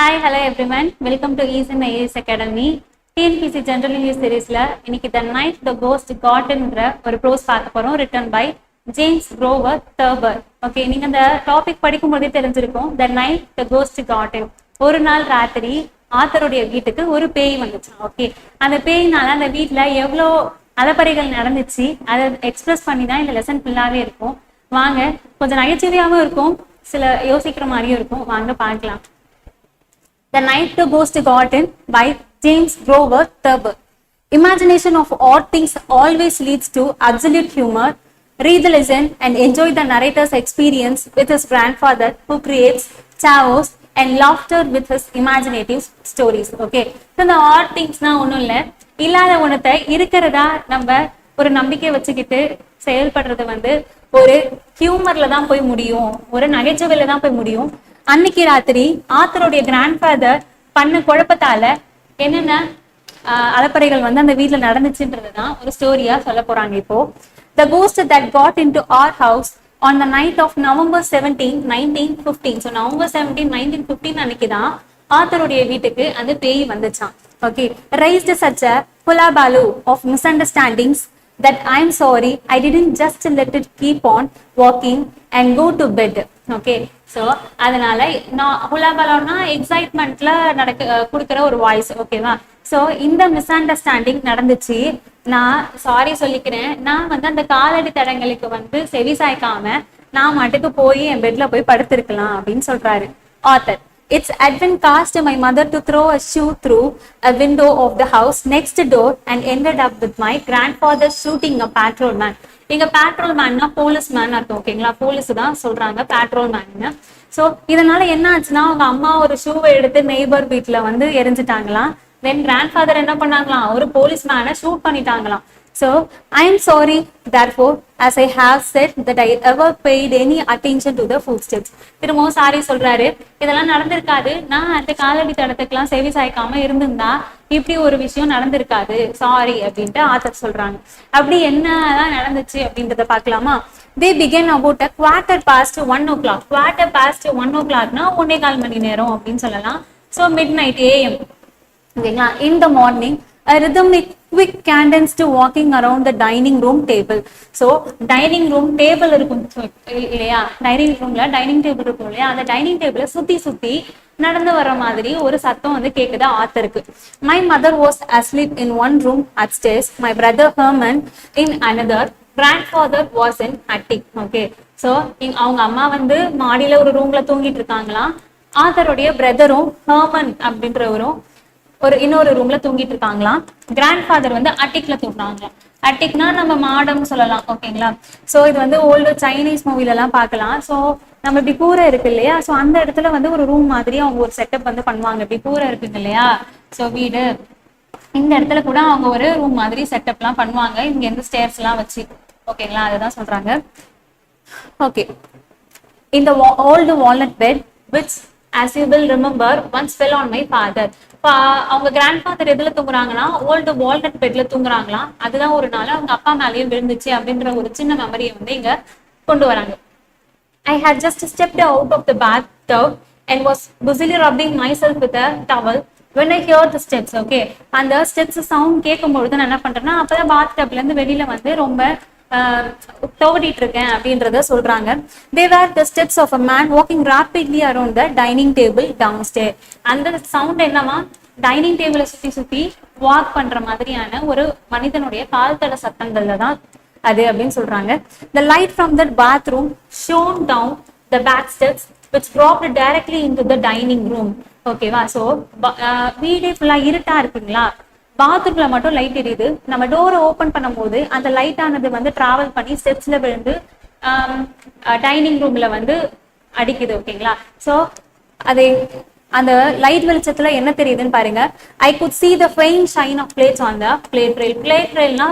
Hi, hello everyone. Welcome to Ease and IAS Academy. TNPC General English Seriesல இன்னைக்கு The Night the Ghost Gotன்ன்ற ஒரு pros பார்க்க போறோம் written by James Grover Thurber. Okay, நீங்க அந்த topic படிக்கும் போதே தெரிஞ்சிருக்கும். The Night the Ghost Gotten. ஒரு நாள் ராத்திரி ஆத்தருடைய வீட்டுக்கு ஒரு பேய் வந்துச்சு. ஓகே, அந்த பேய்னால அந்த வீட்டுல எவ்வளோ அலப்பறைகள் நடந்துச்சு அதை எக்ஸ்பிரஸ் பண்ணி தான் இந்த லெசன் ஃபுல்லாவே இருக்கும். வாங்க, கொஞ்சம் நகைச்சுவையாகவும் இருக்கும், சில யோசிக்கிற மாதிரியும் இருக்கும். வாங்க பார்க்கலாம். The Night the Ghost Got In by James Grover Thurber. Imagination of odd things always leads to absolute humor. Read the lesson and enjoy the narrator's experience with his grandfather who creates chaos and laughter with his imaginative stories. Okay. So the odd things na ஒண்ணும் இல்ல, இல்லாத ஒண்ணத்தை இருக்கிறதா நம்ம ஒரு நம்பிக்கை வச்சுக்கிட்டு செயல்படுறது வந்து ஒரு ஹியூமர்ல தான் போய் முடியும், ஒரு நகைச்சுவையில தான் போய் முடியும். அன்னைக்கு ராத்திரி ஆத்தருடைய கிராண்ட்ஃபாதர் பண்ண குழப்பத்தால என்னென்ன அலப்பறைகள் வந்து அந்த வீட்டுல நடந்துச்சுன்றதுதான் ஒரு ஸ்டோரியா சொல்ல போறாங்க இப்போ. The ghost that got into our house on the night of November 17, 1915. So November 17, 1915 அன்னைக்குதான் ஆத்தருடைய வீட்டுக்கு அந்த பேய் வந்துச்சான். Okay, raised such a hullabaloo of misunderstandings that I'm sorry I didn't just let it keep on walking and go to bed. Okay, so அதனால நான் ஹுலாபலோனா எக்ஸைட்மெண்ட்ல கொடுக்குற ஒரு voice. ஓகேவா? ஸோ இந்த மிஸ் அண்டர்ஸ்டாண்டிங் நடந்துச்சு, நான் சாரி சொல்லிக்கிறேன், நான் வந்து அந்த காலடி தடங்களுக்கு வந்து செவி சாய்க்காம நான் மட்டுக்கு போய் என் பெட்ல போய் படுத்திருக்கலாம் அப்படின்னு சொல்றாரு author. It's advent caused my mother to throw a shoe through a window of the house next door and ended up with my grandfather shooting a patrolman. இங்க பேட்ரோல்மேன்னா போலீஸ்மேன் அர்த்தம். ஓகேங்களா? போலீஸ் தான் சொல்றாங்க பேட்ரோல்மேன். ஸோ இதனால என்ன ஆச்சுன்னா, அவங்க அம்மா ஒரு ஷூவை எடுத்து நெய்பர் வீட்டுல வந்து எரிஞ்சிட்டாங்களாம். தென் கிராண்ட்ஃபாதர் என்ன பண்ணாங்களாம், ஒரு போலீஸ்மேனை shoot பண்ணிட்டாங்களாம். So I am sorry therefore as I have said that I ever paid any attention to the footsteps. திரும்பவும் சாரி சொல்றாரு, இதெல்லாம் நடந்திருக்காது, நான் அந்த காலடி தடத்துக்கெல்லாம் செவி சாய்க்காம இருந்திருந்தா இப்படி ஒரு விஷயம் நடந்திருக்காது, சாரி அப்படின்ட்டு ஆத்தர் சொல்றாங்க. அப்படி என்னதான் நடந்துச்சு அப்படின்றத பார்க்கலாமா? They began about a quarter past 1 o'clock. Quarter past 1 o'clockனா 1:15 மணி நேரம் அப்படின்னு சொல்லலாம். So midnight AM. ஓகேங்களா? In the morning a rhythmic quick cadence to walking around the dining room table. So dining room table இருக்கும் இல்லையா, டைனிங் ரூம்ல dining table இருக்கும் இல்லையா, அந்த டைனிங் டேபிள சுத்தி சுத்தி நடந்து வர மாதிரி ஒரு சத்தம் வந்து கேக்குது ஆத்தருக்கு. My mother was asleep in one room upstairs, my brother Herman in another, grandfather was in attic. Okay, so அவங்க அம்மா வந்து மாடியில ஒரு ரூம்ல தூங்கிட்டு இருக்காங்களாம், ஆத்தருடைய பிரதரும் ஹெர்மன் அப்படின்றவரும் ஒரு இன்னொரு ரூம்ல தூங்கிட்டு இருக்காங்களாம். கிராண்ட்ஃபாதர் வந்து அட்டிக்ல தூங்குறாங்க. அட்டிக்னா நம்ம மாடம் சொல்லலாம். ஓகேங்களா? சோ இது வந்து ஓல்டு சைனீஸ் மூவில எல்லாம் பார்க்கலாம். சோ நம்ம இப்படி கூரை இருக்கு இல்லையா, சோ அந்த இடத்துல வந்து ஒரு ரூம் மாதிரி அவங்க ஒரு செட்டப் வந்து பண்ணுவாங்க. இப்படி கூரை இருக்குங்க இல்லையா, சோ வீடு, இந்த இடத்துல கூட அவங்க ஒரு ரூம் மாதிரி செட்டப் எல்லாம் பண்ணுவாங்க, இங்க இருந்து ஸ்டேர்ஸ் எல்லாம் வச்சு. ஓகேங்களா? அதுதான் சொல்றாங்க. Okay, in the old walnut bed which as you will remember once fell on my father. அவங்க கிராண்ட்ஃபாதர் எதுல தூங்குறாங்கன்னா ஓல்டு வால்நட் பெட்ல தூங்குறாங்களாம். அதுதான் ஒரு நாள் அவங்க அப்பா மேலேயும் விழுந்துச்சு அப்படின்ற ஒரு சின்ன மெமரியை வந்து இங்க கொண்டு வராங்க. I had just stepped out of the bathtub and was busily rubbing myself with a towel when I heard the steps. Okay, அந்த ஸ்டெப்ஸ் சவுண்ட் கேட்கும் பொழுது நான் என்ன பண்றேன்னா, அப்பதான் பாத் டப்ல இருந்து வெளியில வந்து ரொம்ப தோடிட்டு இருக்கேன் அப்படின்றத சொல்றாங்க. They were the steps of a man walking rapidly around the dining table downstairs. அந்த சவுண்ட் என்னவா, டைனிங் டேபிளை சுத்தி சுத்தி வாக் பண்ற மாதிரியான ஒரு மனிதனுடைய கால்தட சத்தங்கள்ல தான் அது அப்படின்னு சொல்றாங்க. The light from the bathroom shone down the back steps which dropped directly into the dining room. ஓகேவா? சோ வீடே ஃபுல்லா இருட்டா இருக்குங்களா, பாத்ரூம்ல மட்டும் லைட் எரியுது. நம்ம டோரை ஓபன் பண்ணும் போது அந்த லைட் ஆனது வந்து டிராவல் பண்ணி ஸ்டெப்ஸ்ல விழுந்து டைனிங் ரூம்ல வந்து அடிக்குது. ஓகேங்களா? சோ அது அந்த லைட் வெளிச்சத்துல என்ன தெரியுதுன்னு பாருங்க. I could see the faint shine of plates on the plate rail. Plate railனா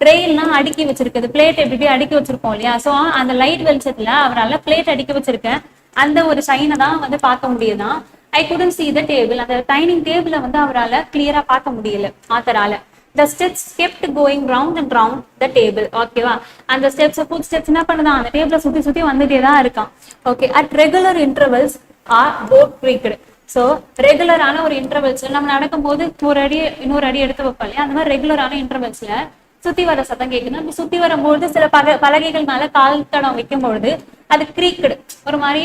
ட்ரெயின்னா அடுக்கி வச்சிருக்குது, பிளேட் எப்படி அடுக்கி வச்சிருப்போம் இல்லையா, சோ அந்த லைட் வெளிச்சத்துல அவரால் பிளேட் அடுக்கி வச்சிருக்கேன் அந்த ஒரு ஷைனை தான் வந்து பார்க்க முடியுதான். I couldn't see the table. அந்த டைனிங் டேபிள வந்து அவரால் கிளியரா பார்க்க முடியல ஆத்தரால. The steps kept going round and round the table. ஓகேவா? அந்த ஸ்டெப்ஸ் ஃபுட் ஸ்டெப்ஸ் என்ன பண்ணுதான், அந்த டேபிள சுத்தி சுத்தி வந்துட்டே தான் இருக்கான். Okay, at regular intervals are both creaked. So ரெகுலரான ஒரு இன்டர்வல்ஸ் நம்ம நடக்கும்போது ஒரு அடி இன்னொரு அடி எடுத்து வைப்போம் இல்லையா, அந்த மாதிரி ரெகுலரான இன்டர்வல்ஸ்ல சுத்தி வர சத்தம் கேட்குது. அப்படி சுத்தி வரும்போது சில பலகைகள் மேல கால் தடம் வைக்கும் பொழுது அது கிரீக்குடு ஒரு மாதிரி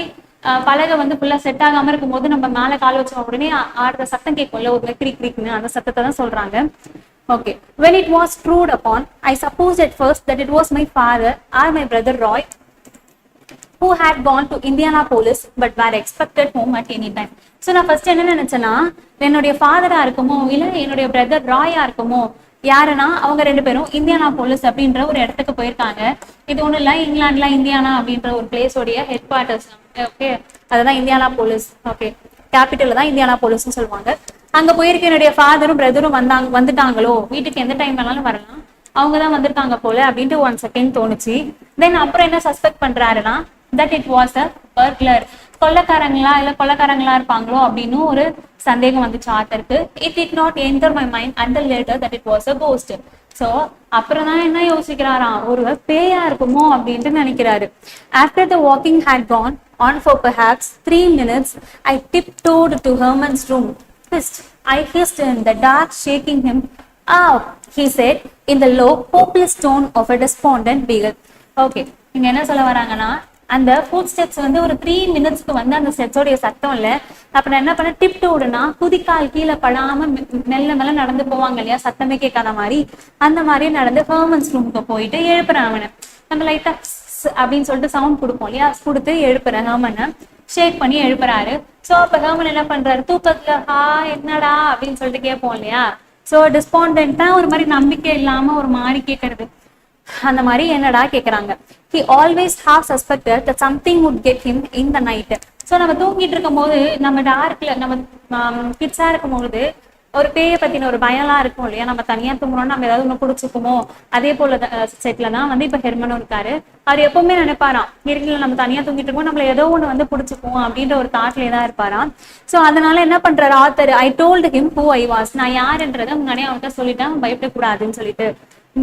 பலகை வந்து ஃபுல்லா செட் ஆகாம இருக்கும் போது நம்ம மேல கால் வச்சோம் உடனே ஆடுற சத்தம் கேட்கும்ல ஒரு கிரீக் கிரீக்னு, அந்த சத்தத்தை தான் சொல்றாங்க. Okay. When it was trod upon, I supposed at first that it was my father or my brother Roy who had gone to Indianapolis but were expected home at any time. So நான் first என்ன நினைச்சேன்னா என்னுடைய ஃபாதரா இருக்குமோ இல்ல என்னுடைய brother ராயா இருக்குமோ, யாருன்னா அவங்க ரெண்டு பேரும் இந்தியானாபோலிஸ் அப்படின்ற ஒரு இடத்துக்கு போயிருக்காங்க. இது ஒண்ணும் இல்ல, இங்கிலாந்துல இந்தியானா அப்படின்ற ஒரு பிளேஸோடைய ஹெட் குவார்டர்ஸ். ஓகே, அதுதான் இந்தியானாபோலிஸ். ஓகே, கேபிட்டல் தான் இந்தியானாபோலிஸ்ன்னு சொல்லுவாங்க. அங்க போயிருக்க என்னுடைய ஃபாதரும் பிரதரும் வந்துட்டாங்களோ, வீட்டுக்கு எந்த டைம் வேணாலும் வரலாம், அவங்கதான் வந்திருக்காங்க போல அப்படின்ட்டு 1 செகண்ட் தோணுச்சு. தென் அப்புறம் என்ன சஸ்பெக்ட் பண்றாருன்னா that it was a burglar, கொள்ளக்காரங்களா இருப்பாங்களோ அப்படின்னு ஒரு சந்தேகம் வந்துச்சு ஆத்தருக்கு. It did not enter my mind until later that it was a ghost. So அப்புறம் தான் என்ன யோசிக்கிறாராம், ஒரு பேயா இருக்குமோ அப்படின்ட்டு நினைக்கிறாரு. After the walking had gone on for perhaps 3 minutes, I tiptoed to Herman's room. I hissed in the dark, shaking him. "Ah," he said in the low, hopeless tone of a despondent beagle. Okay, இங்க என்ன சொல்ல வராங்கன்னா அந்த food steps வந்து ஒரு 3 மினிட்ஸ்க்கு வந்து அந்த ஸ்டெப்ஸோடைய சத்தம் இல்லை. அப்ப நான் என்ன பண்ண, டிப்டோடுனா குதிக்கால் கீழே படாம மெல்ல மெல்ல நடந்து போவாங்க இல்லையா, சத்தமே கேட்காத மாதிரி, அந்த மாதிரி நடந்து ஹெர்மன்ஸ் ரூமுக்கு போயிட்டு எழுப்புறேன் அவனை. நம்ம லைட்டா அப்படின்னு சொல்லிட்டு சவுண்ட் கொடுப்போம் இல்லையா, கொடுத்து எழுப்புறேன் ஹெர்மனை, ஷேக் பண்ணி எழுப்புறாரு. சோ அப்ப ஹெர்மன் என்ன பண்றாரு, தூக்கத்துல என்னடா அப்படின்னு சொல்லிட்டு கேட்போம் இல்லையா. சோ டிஸ்பாண்டன்ட்டா ஒரு மாதிரி நம்பிக்கை இல்லாம ஒரு மாதிரி கேட்கறது, அந்த மாதிரி என்னடா கேக்குறாங்க. He always half suspected that something would get him in the night. So நம்ம தூங்கிட்டு இருக்கும் போது, நம்ம டார்க்ல நம்ம கிட்ஸா இருக்கும் பொழுது ஒரு பேயை பத்தின ஒரு பயம்லாம் இருக்கும் இல்லையா, நம்ம தனியா தூங்குறோம், நம்ம ஏதாவது ஒண்ணு குடிச்சுக்குமோ, அதே போல செட்ல தான் வந்து இப்ப ஹெர்மனும் இருக்காரு. அவர் எப்பவுமே நினைப்பாராம், இருக்கல நம்ம தனியா தூங்கிட்டு இருக்கோம், நம்மள ஏதோ ஒண்ணு வந்து குடிச்சுக்குவோம் அப்படின்ற ஒரு தாட்லயே தான் இருப்பாராம். சோ அதனால என்ன பண்றாரு author, I told him who I was, நான் யாருன்றதை முன்னாடியே அவன்கிட்ட சொல்லிட்டேன், பயப்படக்கூடாதுன்னு சொல்லிட்டு.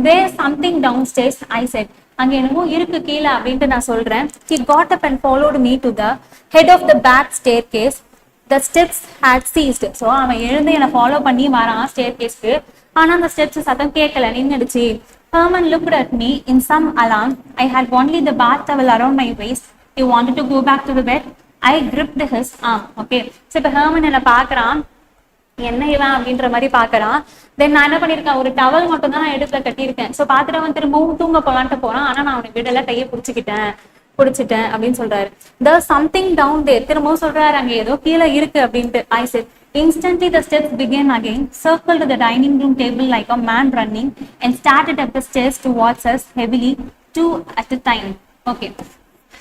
There's something downstairs, I said. அங்க என்னமோ இருக்கு கீழே அப்படின்ட்டு நான் சொல்றேன். He got up and followed me to the head of the back staircase. The steps had ceased. So அவன் எழுந்து என்னை ஃபாலோ பண்ணி வரான் ஸ்டேர் கேஸ்க்கு. ஆனா அந்த ஸ்டெப்ஸ் சத்தம் கேட்கல, நின்னுடுச்சு. Herman looked at me in some alarm. I had only the bath towel around my waist. He wanted to go back to the bed. I gripped his arm. Okay, so இப்ப Herman என்ன பாக்குறான், என்ன இவன் அப்படின்ற மாதிரி பாக்குறான். தென் நான் என்ன பண்ணிருக்கேன், ஒரு டவல் மட்டும் தான் நான் எடுத்துல கட்டியிருக்கேன். சோ பாத்துட்டு அவன் திரும்பவும் தூங்க போலான்ட்டு போறான். ஆனா நான் அவனுக்கு விடல, கையை பிடிச்சிட்டேன் அப்படின்னு சொல்றாரு. There's something down there. திரும்பவும் சொல்றாரு அங்க ஏதோ கீழே இருக்கு அப்படின்ட்டு. I said. Instantly the steps began again, circled the dining room table like a man running, and started up the stairs towards us heavily, 2 at a time. Okay.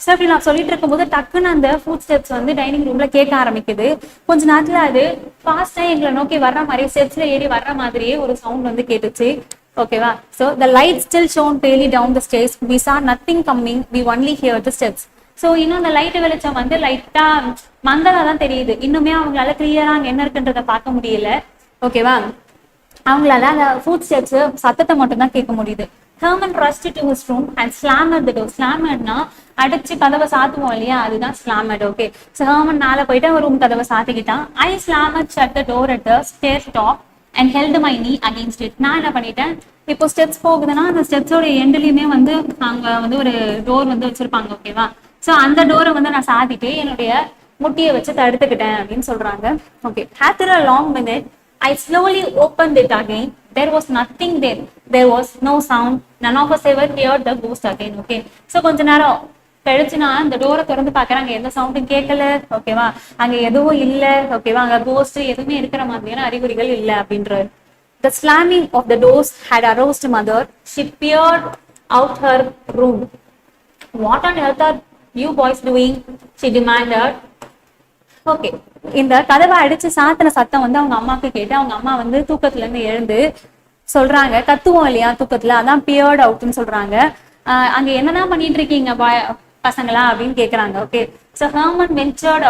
So அப்படி நான் சொல்லிட்டு இருக்கும்போது டக்குன்னு அந்த ஃபுட் ஸ்டெப்ஸ் வந்து dining ரூம்ல கேட்க ஆரம்பிக்குது. கொஞ்ச நேரத்துல அது ஃபாஸ்டா எங்களை நோக்கி வர்ற மாதிரி, ஸ்டெப்ஸ்ல ஏறி வர்ற மாதிரியே ஒரு சவுண்ட் வந்து கேட்டுச்சு. ஓகேவா. So the light still shone palely down the stairs. We saw nothing coming, we only hear the steps. So இன்னும் அந்த லைட் வெளிச்சம் வந்து லைட்டா மந்தலா தான் தெரியுது. இன்னுமே அவங்களால கிளியரா அங்க என்ன இருக்குன்றத பார்க்க முடியல. ஓகேவா. அவங்களால அந்த ஃபுட் ஸ்டெப்ஸ் சத்தத்தை மட்டும் தான் கேட்க முடியுது. Herman rushed to his room and slammed the door. Slammerனா அடிச்சு கதவை சாத்துவோம் இல்லையா, அதுதான் slammed. ஓகே. So Herman மேல போயிட்டு ஒரு ரூம் கதவை சாத்திக்கிட்டான். I slammed shut the door at the stair top and held my knee against it. நான் என்ன பண்ணிட்டேன், இப்போ ஸ்டெப்ஸ் போகுதுன்னா அந்த ஸ்டெப்ஸோட எண்ட்லயுமே வந்து அங்க வந்து ஒரு டோர் வந்து வச்சிருப்பாங்க. ஓகேவா. சோ அந்த டோரை வந்து நான் சாத்திட்டு என்னுடைய முட்டியை வச்சு தடுத்துக்கிட்டேன் அப்படின்னு சொல்றாங்க. Okay. After a long minute I slowly opened it again. There was nothing there. There was no sound. None of us ever heard the ghost again. Okay. So கொஞ்ச நேரம் கழிச்சு நான் அந்த டோரை திறந்து பாக்குறேன், அங்க எந்த சவுண்டும் கேட்கல. ஓகேவா. அங்க எதுவும் இல்ல. ஓகேவா. அங்க கோஸ்ட் எதுவுமே இருக்கிற மாதிரியான அறிகுறிகள் இல்ல அப்படின்றாரு. The slamming of the doors had aroused mother. She peered out her room. What on earth are you boys doing? She demanded. Okay. இந்த கதவை அடிச்சு சாத்தின சத்தம் வந்து அவங்க அம்மாவுக்கு கேட்டு அவங்க அம்மா வந்து தூக்கத்துல இருந்து எழுந்து சொல்றாங்க, கத்துவோம் இல்லையா தூக்கத்துல, அதான் பியர்ட் அவுட்னு சொல்றாங்க. அங்க என்னதான் பண்ணிட்டு இருக்கீங்க பசங்களா அப்படின்னு கேக்குறாங்க. ஓகே. சோ ஹெர்மன் வென்ச்சர்ட்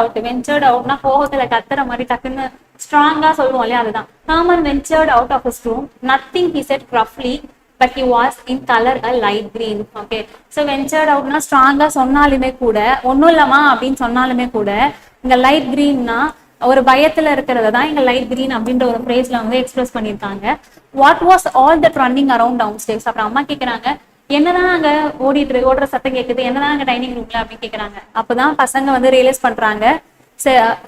அவுட்னா கோபத்துல கத்துற மாதிரி டக்குன்னு ஸ்ட்ராங்கா சொல்லுவோம் இல்லையா, அதுதான். Herman ventured out of his room. Nothing he said roughly, but he was in color a light green. Okay. So ventured outனா ஸ்ட்ராங்கா சொன்னாலுமே கூட, ஒன்னும் இல்லமா அப்படின்னு சொன்னாலுமே கூட, இங்க லைட் கிரீன்னா ஒரு பயத்துல இருக்கிறத தான் இங்க லைட் கிரீன் அப்படின்ற ஒரு பிரேஸ்ல வந்து எக்ஸ்பிரஸ் பண்ணியிருக்காங்க. What was all that running around downstairs? அப்புறம் அம்மா கேக்குறாங்க, என்னதான் அங்க ஓடுற சத்தம் கேக்குது, என்னதான் அங்க டைனிங் ரூம்ல அப்படின்னு கேக்குறாங்க. அப்பதான் பசங்க வந்து ரியலைஸ் பண்றாங்க,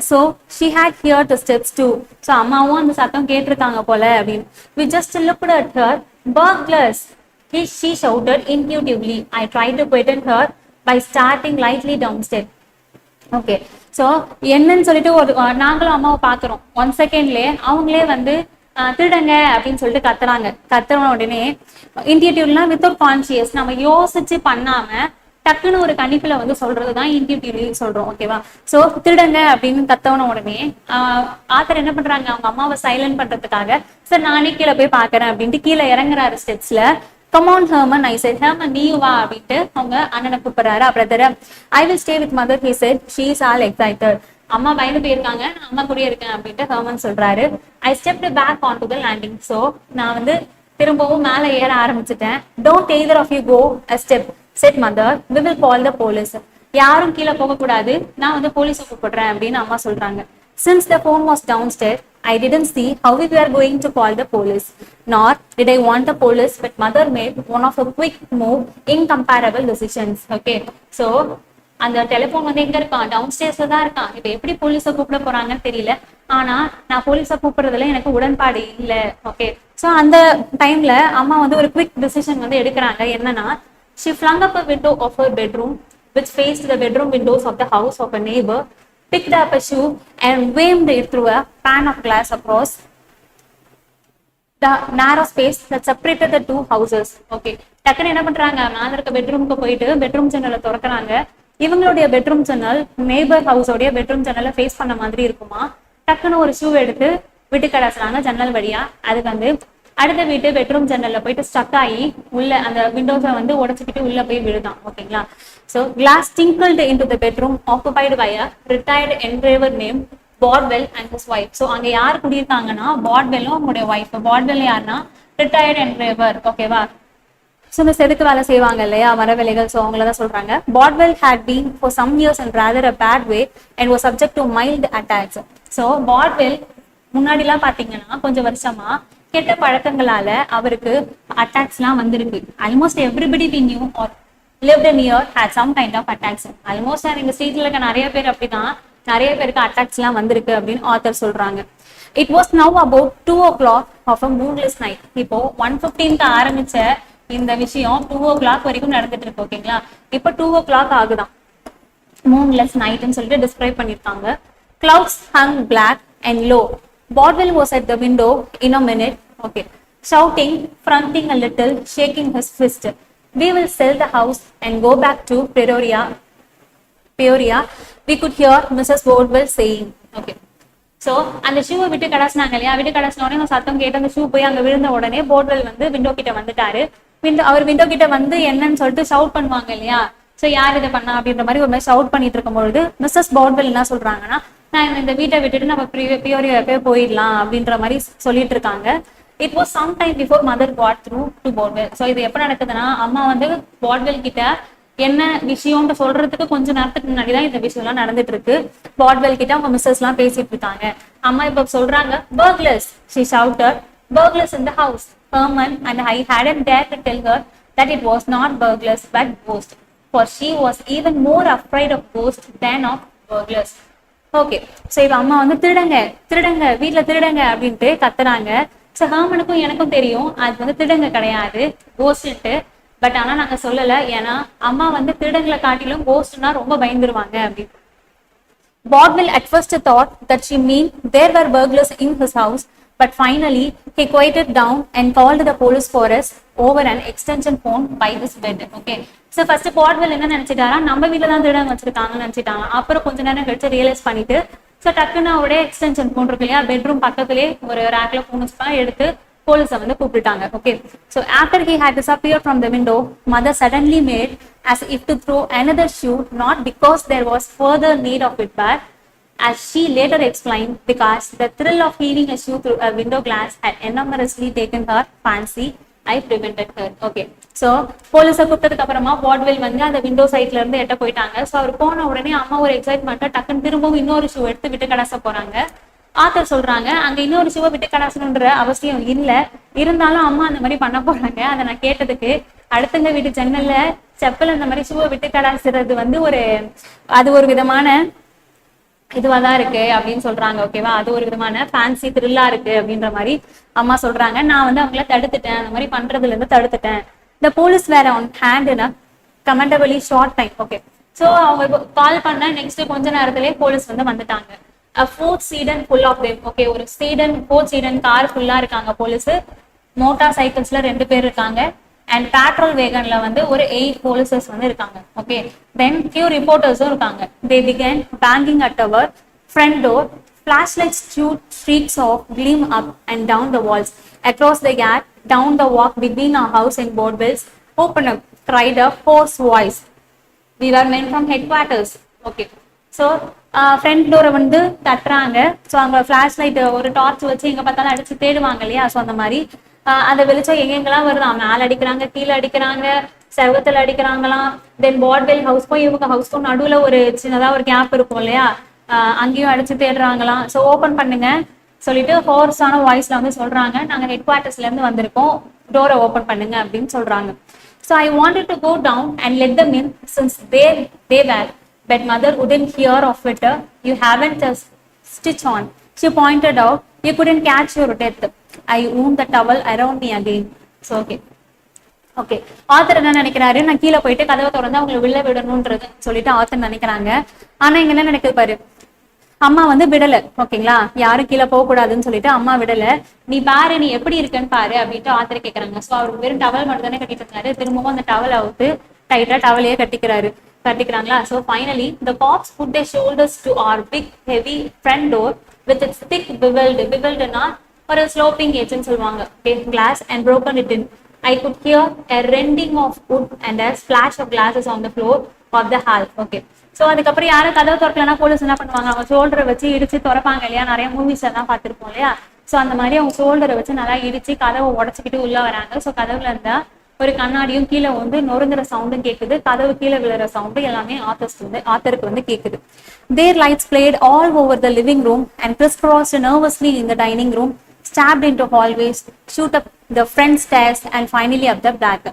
so she had heard the steps too. So அம்மாவும் அந்த சத்தம் கேட்டிருக்காங்க போல அப்படின்னு. We just looked at her. Burglars, she shouted intuitively. I tried to quieten her by starting lightly downstairs. Okay, so என்னன்னு சொல்லிட்டு ஒரு நாங்களும் அம்மாவை பாக்குறோம். 1 செகண்ட்லயே அவங்களே வந்து திருடங்க அப்படின்னு சொல்லிட்டு கத்துற உடனே இன்டியூட்டிவ்னா வித்தவுட் கான்சியஸ், நம்ம யோசிச்சு பண்ணாம டக்குன்னு ஒரு கணிப்புல வந்து சொல்றதுதான் இன்டியூட்டிவ்லி சொல்றோம். ஓகேவா? சோ திருடங்க அப்படின்னு கத்தவன உடனே ஆத்தர் என்ன பண்றாங்க, அவங்க அம்மாவை சைலண்ட் பண்றதுக்காக சார் நானே கீழே போய் பாக்குறேன் அப்படின்ட்டு கீழே இறங்குறாரு ஸ்டெப்ஸ்ல. Come on Herman, I said. Herman, நீ வா அப்படின்ட்டு அவங்க அண்ணனை கூப்பிடுறாரு. Brother, I will stay with mother, he said. She is all excited. அம்மா பயந்து போயிருக்காங்க, நான் அம்மா கூடயே இருக்கேன் அப்படின்ட்டு ஹெர்மன் சொல்றாரு. I stepped back onto the landing. So நான் வந்து திரும்பவும் மேலே ஏற ஆரம்பிச்சுட்டேன். Don't either of you go a step, said mother. We will call the police. யாரும் கீழே போக கூடாது, நான் வந்து போலீஸை கூப்பிடுறேன் அப்படின்னு அம்மா சொல்றாங்க. Since the phone was downstairs, I didn't see how we were going to call the police. Nor did I want the police, but mother made one of a quick move, incomparable decisions. Okay, so அந்த telephone வந்து எங்க இருக்கான், டவுன்ஸ்டேர்ஸ்ல தான் இருக்கான். இப்ப எப்படி போலீஸை கூப்பிட போறாங்கன்னு தெரியல, ஆனா நான் போலீஸை கூப்பிடுறதுல எனக்கு உடன்பாடு இல்ல. ஓகே, சோ அந்த டைம்ல அம்மா வந்து ஒரு குவிக் டிசிஷன் வந்து எடுக்கிறாங்க. என்னன்னா, she flung up a window of her bedroom which faced the bedroom windows of the house of a neighbor, picked up a shoe and waved it through a pane of glass across the narrow space that separated the two houses. Okay, டக்குன்னு என்ன பண்றாங்க, மேல இருக்க பெட்ரூமுக்கு போயிட்டு bedroom ஜன்னலை திறக்கிறாங்க. இவங்களுடைய bedroom ஜன்னல் neighbour ஹவுஸோடைய bedroom ஜன்னலை ஃபேஸ் பண்ண மாதிரி இருக்குமா. டக்குன்னு ஒரு ஷூ எடுத்து விட்டு கடாசுறாங்க ஜன்னல் வழியா. அதுக்கு வந்து அடுத்த வீட்டு பெட்ரூம் ஜன்னல்ல போயிட்டு ஸ்டக் ஆகி உள்ள அந்த விண்டோஸை வந்து உடச்சுக்கிட்டு உள்ள போய் விழுதான். ஓகேங்களா? So glass tinkled into the bedroom occupied by a retired engraver named Bordwell and his wife. So அங்க யார் குடியிருக்காங்கன்னா பாட்வெல்லும் அவங்களுடைய ஒய்ஃப். பாட்வெல் யாருன்னா ரிட்டையர்ட் என்கிரேவர். ஓகேவா? ஸோ இந்த செதுக்கு வேலை செய்வாங்க இல்லையா, மர வேலைகள். ஸோ அவங்களதான் சொல்றாங்க. Bordwell had been for some years in rather a bad way and was subject to mild attacks. So Bodwell முன்னாடிலாம் பாத்தீங்கன்னா கொஞ்சம் வருஷமா கெட்ட பழக்கங்களால அவருக்கு அட்டாக்ஸ் எல்லாம் வந்திருக்கு. Almost everybody we knew or lived near had some kind of attacks. Almost எங்க ஸ்ட்ரீட்ல இருக்க நிறைய பேர் அப்படிதான், நிறைய பேருக்கு அட்டாக்ஸ் எல்லாம் வந்திருக்கு அப்படின்னு ஆத்தர் சொல்றாங்க. It was now about 2 o'clock of a moonless night. இப்போ 1:15 ஆரம்பிச்ச இந்த விஷயம் 2 o'clock வரைக்கும் நடந்துட்டு இருக்கு. ஓகேங்களா? இப்போ 2 o'clock ஆகுதான். moonless nightன்னு சொல்லிட்டு டிஸ்கிரைப் பண்ணிருக்காங்க. Clouds hung black and low. Bordwell was at the window in a minute. Okay, shouting, fronting a little, shaking his fist. We will sell the house and go back to Peoria. We could hear Mrs. Bordwell saying. Okay, so அந்த ஷூவை விட்டு கடாசினாங்க இல்லையா, விட்டு கடாசின உடனே சத்தம் கேட்டு அந்த shoe போய் அங்க விழுந்த உடனே போர்ட்வெல் வந்து விண்டோ கிட்ட வந்துட்டாரு. அவர் விண்டோ கிட்ட வந்து என்னன்னு சொல்லிட்டு ஷவுட் பண்ணுவாங்க இல்லையா, சோ யார் இதை பண்ணா அப்படின்ற மாதிரி ஒரு மாதிரி ஷவுட் பண்ணிட்டு இருக்கும்பொழுது மிஸ்ஸஸ் போர்ட்வெல் என்ன சொல்றாங்கன்னா, நான் இந்த வீட்டை விட்டுட்டு நம்ம பியோரியாவே போயிடலாம் அப்படின்ற மாதிரி சொல்லிட்டு இருக்காங்க. It was some time before mother got through to Bordwell. So இது எப்ப நடக்குதுன்னா, அம்மா வந்து பாட்வெல் கிட்ட என்ன விஷயம்னு சொல்றதுக்கு கொஞ்ச நேரத்துக்கு முன்னாடிதான் இந்த விஷயம் எல்லாம் நடந்துட்டு இருக்கு. பாட்வெல் கிட்ட அவங்க மிஸ்ஸஸ் எல்லாம் பேசிட்டு இருக்காங்க. அம்மா இப்ப சொல்றாங்க, burglars, she shouted, burglars in the house. Herman and I hadn't dared to tell her that it was not burglars but ghosts, for she was even more afraid of ghosts than of burglars. Okay, so இப்ப அம்மா வந்து திருடங்க வீட்டுல திருடங்க அப்படின்ட்டு கத்துறாங்க. So ஹர்மனுக்கும் எனக்கும் தெரியும் அது வந்து திருடங்க கிடையாது, கோஸ்ட். பட் ஆனா நாங்க சொல்லல, ஏன்னா அம்மா வந்து திருடங்களை காட்டிலும் கோஸ்ட்னா ரொம்ப பயந்துருவாங்க அப்படின்னு. Bordwell at first thought that she meant there were burglars in his house, but finally he quieted down and called the police for us over an extension phone by his bed. Okay, so first Bordwell என்ன நினைச்சிட்டாரா, நம்ம வீட்டுல தான் திருடங்க வச்சிருக்காங்கன்னு நினைச்சிட்டாங்க. அப்புறம் கொஞ்ச நேரம் கழிச்சு realise பண்ணிட்டு சோ டக்குன்னு அவருடைய எக்ஸ்டென்ஷன் போன் இருக்கு இல்லையா, பெட்ரூம் பக்கத்திலே ஒரு ரேக்ல போன் எடுத்து போலீஸை வந்து கூப்பிட்டாங்க. Okay, so after he had disappeared from the window, mother suddenly made as if to throw another shoe, not because there was further need of it, but as she later explained, because the thrill of hearing a shoe through a window glass had enormously taken her fancy. I prevented her. Okay so போலீஸை கூப்பிட்டதுக்கு அப்புறமா வார்ட்வெல் வந்து அந்த window சைட்ல இருந்து எட்ட போயிட்டாங்க. So அவர் போன உடனே அம்மா ஒரு எக்ஸைட்மெண்ட்டா டக்குன்னு திரும்பவும் இன்னொரு ஷூ எடுத்து விட்டு கடாச போறாங்க. ஆத்தர் சொல்றாங்க அங்க இன்னொரு ஷூவை விட்டு கடாசணுன்ற அவசியம் இல்ல, இருந்தாலும் அம்மா அந்த மாதிரி பண்ண போறாங்க. அதை நான் கேட்டதுக்கு அடுத்தங்க வீட்டு ஜன்னல்ல செப்பல் அந்த மாதிரி ஷூவை விட்டு கடாசுறது வந்து அது ஒரு விதமான இதுவாதான் இருக்கு அப்படின்னு சொல்றாங்க. ஓகேவா, அது ஒரு விதமான ஃபேன்சி த்ரில்லா இருக்கு அப்படின்ற மாதிரி அம்மா சொல்றாங்க. நான் வந்து அவங்கள தடுத்துட்டேன், அந்த மாதிரி பண்றதுல இருந்து தடுத்துட்டேன். இந்த போலீஸ் வேற on hand in commendably short time. Okay so அவங்க கால் பண்ண நெக்ஸ்ட் கொஞ்ச நேரத்திலே போலீஸ் வந்து வந்துட்டாங்க. ஃபோர்த் சீடன் ஃபுல் ஆஃப் தேம். ஓகே ஒரு ஃபோர்த் சீடன் கார் ஃபுல்லா இருக்காங்க போலீஸ். மோட்டார் சைக்கிள்ஸ்ல 2 பேர் இருக்காங்க. அண்ட் பேட்ரோல் வேகன்ல வந்து ஒரு 8 போலீசர்ஸ் வந்து இருக்காங்க. ஓகே தென் ஃபியூ ரிப்போர்ட்டர்ஸும் இருக்காங்க. They began banging at our front door. Flashlights shoot streaks of gleam up and down the walls, across the yard, down the walk between our house and Boardwell's. Open up, cried a hoarse voice. We were men from headquarters. Okay. So front டோரை வந்து தட்டுறாங்க. So அங்கே flash light ஒரு torch வச்சு எங்கே பார்த்தாலும் அடிச்சு தேடுவாங்க இல்லையா. ஸோ அந்த மாதிரி அந்த வெளிச்சம் எங்கெங்கெல்லாம் வருது, மேலே அடிக்கிறாங்க, கீழே அடிக்கிறாங்க, செவத்துல அடிக்கிறாங்களாம். தென் பாட்வெல் ஹவுஸ்க்கும் இவங்க ஹவுஸ்க்கும் நடுவில் ஒரு சின்னதாக ஒரு கேப் இருக்கும் இல்லையா, அங்கேயும் அடிச்சு தேடுறாங்களாம். ஸோ ஓப்பன் பண்ணுங்க சொல்லிட்டு ஹோர்ஸான வாய்ஸ்ல வந்து சொல்றாங்க, நாங்கள் ஹெட் குவார்ட்டர்ஸ்ல இருந்து வந்திருக்கோம், டோரை ஓப்பன் பண்ணுங்க அப்படின்னு சொல்றாங்க. So I wanted to go down and let them in since they were. But mother wouldn't hear of it. You haven't a stitch on. She pointed out, you couldn't catch your death. I wound the towel around me again. So okay. Author என்ன நினைக்கிறாரு, நான் கீழே போயிட்டு கதவை திறந்து அவங்களை விழ விடணும்ன்றது சொல்லிட்டு ஆத்தர் நினைக்கிறாங்க. ஆனா இங்க என்ன நினைக்குது பாரு, அம்மா வந்து விடல. ஓகேங்களா, யாரும் கீழே போக கூடாதுன்னு சொல்லிட்டு அம்மா விடல. நீ பாரு, நீ எப்படி இருக்குன்னு பாரு அப்படின்ட்டு ஆத்தர் கேட்கறாங்க. ஸோ அவருக்கு வெறும் டவல் மட்டும் தானே கட்டிட்டு இருந்தாரு, திரும்பவும் அந்த டவல் அவுத்து டைட்டா டவலையே கட்டிக்கிறாங்களா. So finally the cops put their shoulders to our big heavy front door with its thick beveled ஒரு sloping edge-ன்னு சொல்லுவாங்க, glass, and broken it in. I could hear a rending of wood and a splash of glasses on the floor of the hall. Okay. So அதுக்கப்புறம் யாரும் கதவை திறக்கலன்னா police என்ன பண்ணுவாங்க, அவங்க ஷோல்டரை வச்சு இடிச்சு திறப்பாங்க இல்லையா, நிறைய மூவிஸ் எல்லாம் பார்த்துருப்போம் இல்லையா. ஸோ அந்த மாதிரி அவங்க ஷோல்டரை வச்சு நல்லா இடிச்சு கதவை உடச்சிக்கிட்டு உள்ள வராங்க. ஸோ கதவுல இருந்தா ஒரு கண்ணாடியும் கீழே வந்து நொறுங்குற சவுண்டும் கேட்குது, கதவு கீழே விழுற சவுண்டு எல்லாமே ஆத்தருக்கு வந்து கேட்குது. Their lights played all over the living room and crisscrossed nervously in the dining room, stabbed into hallways, shoot up the front stairs and finally up the back.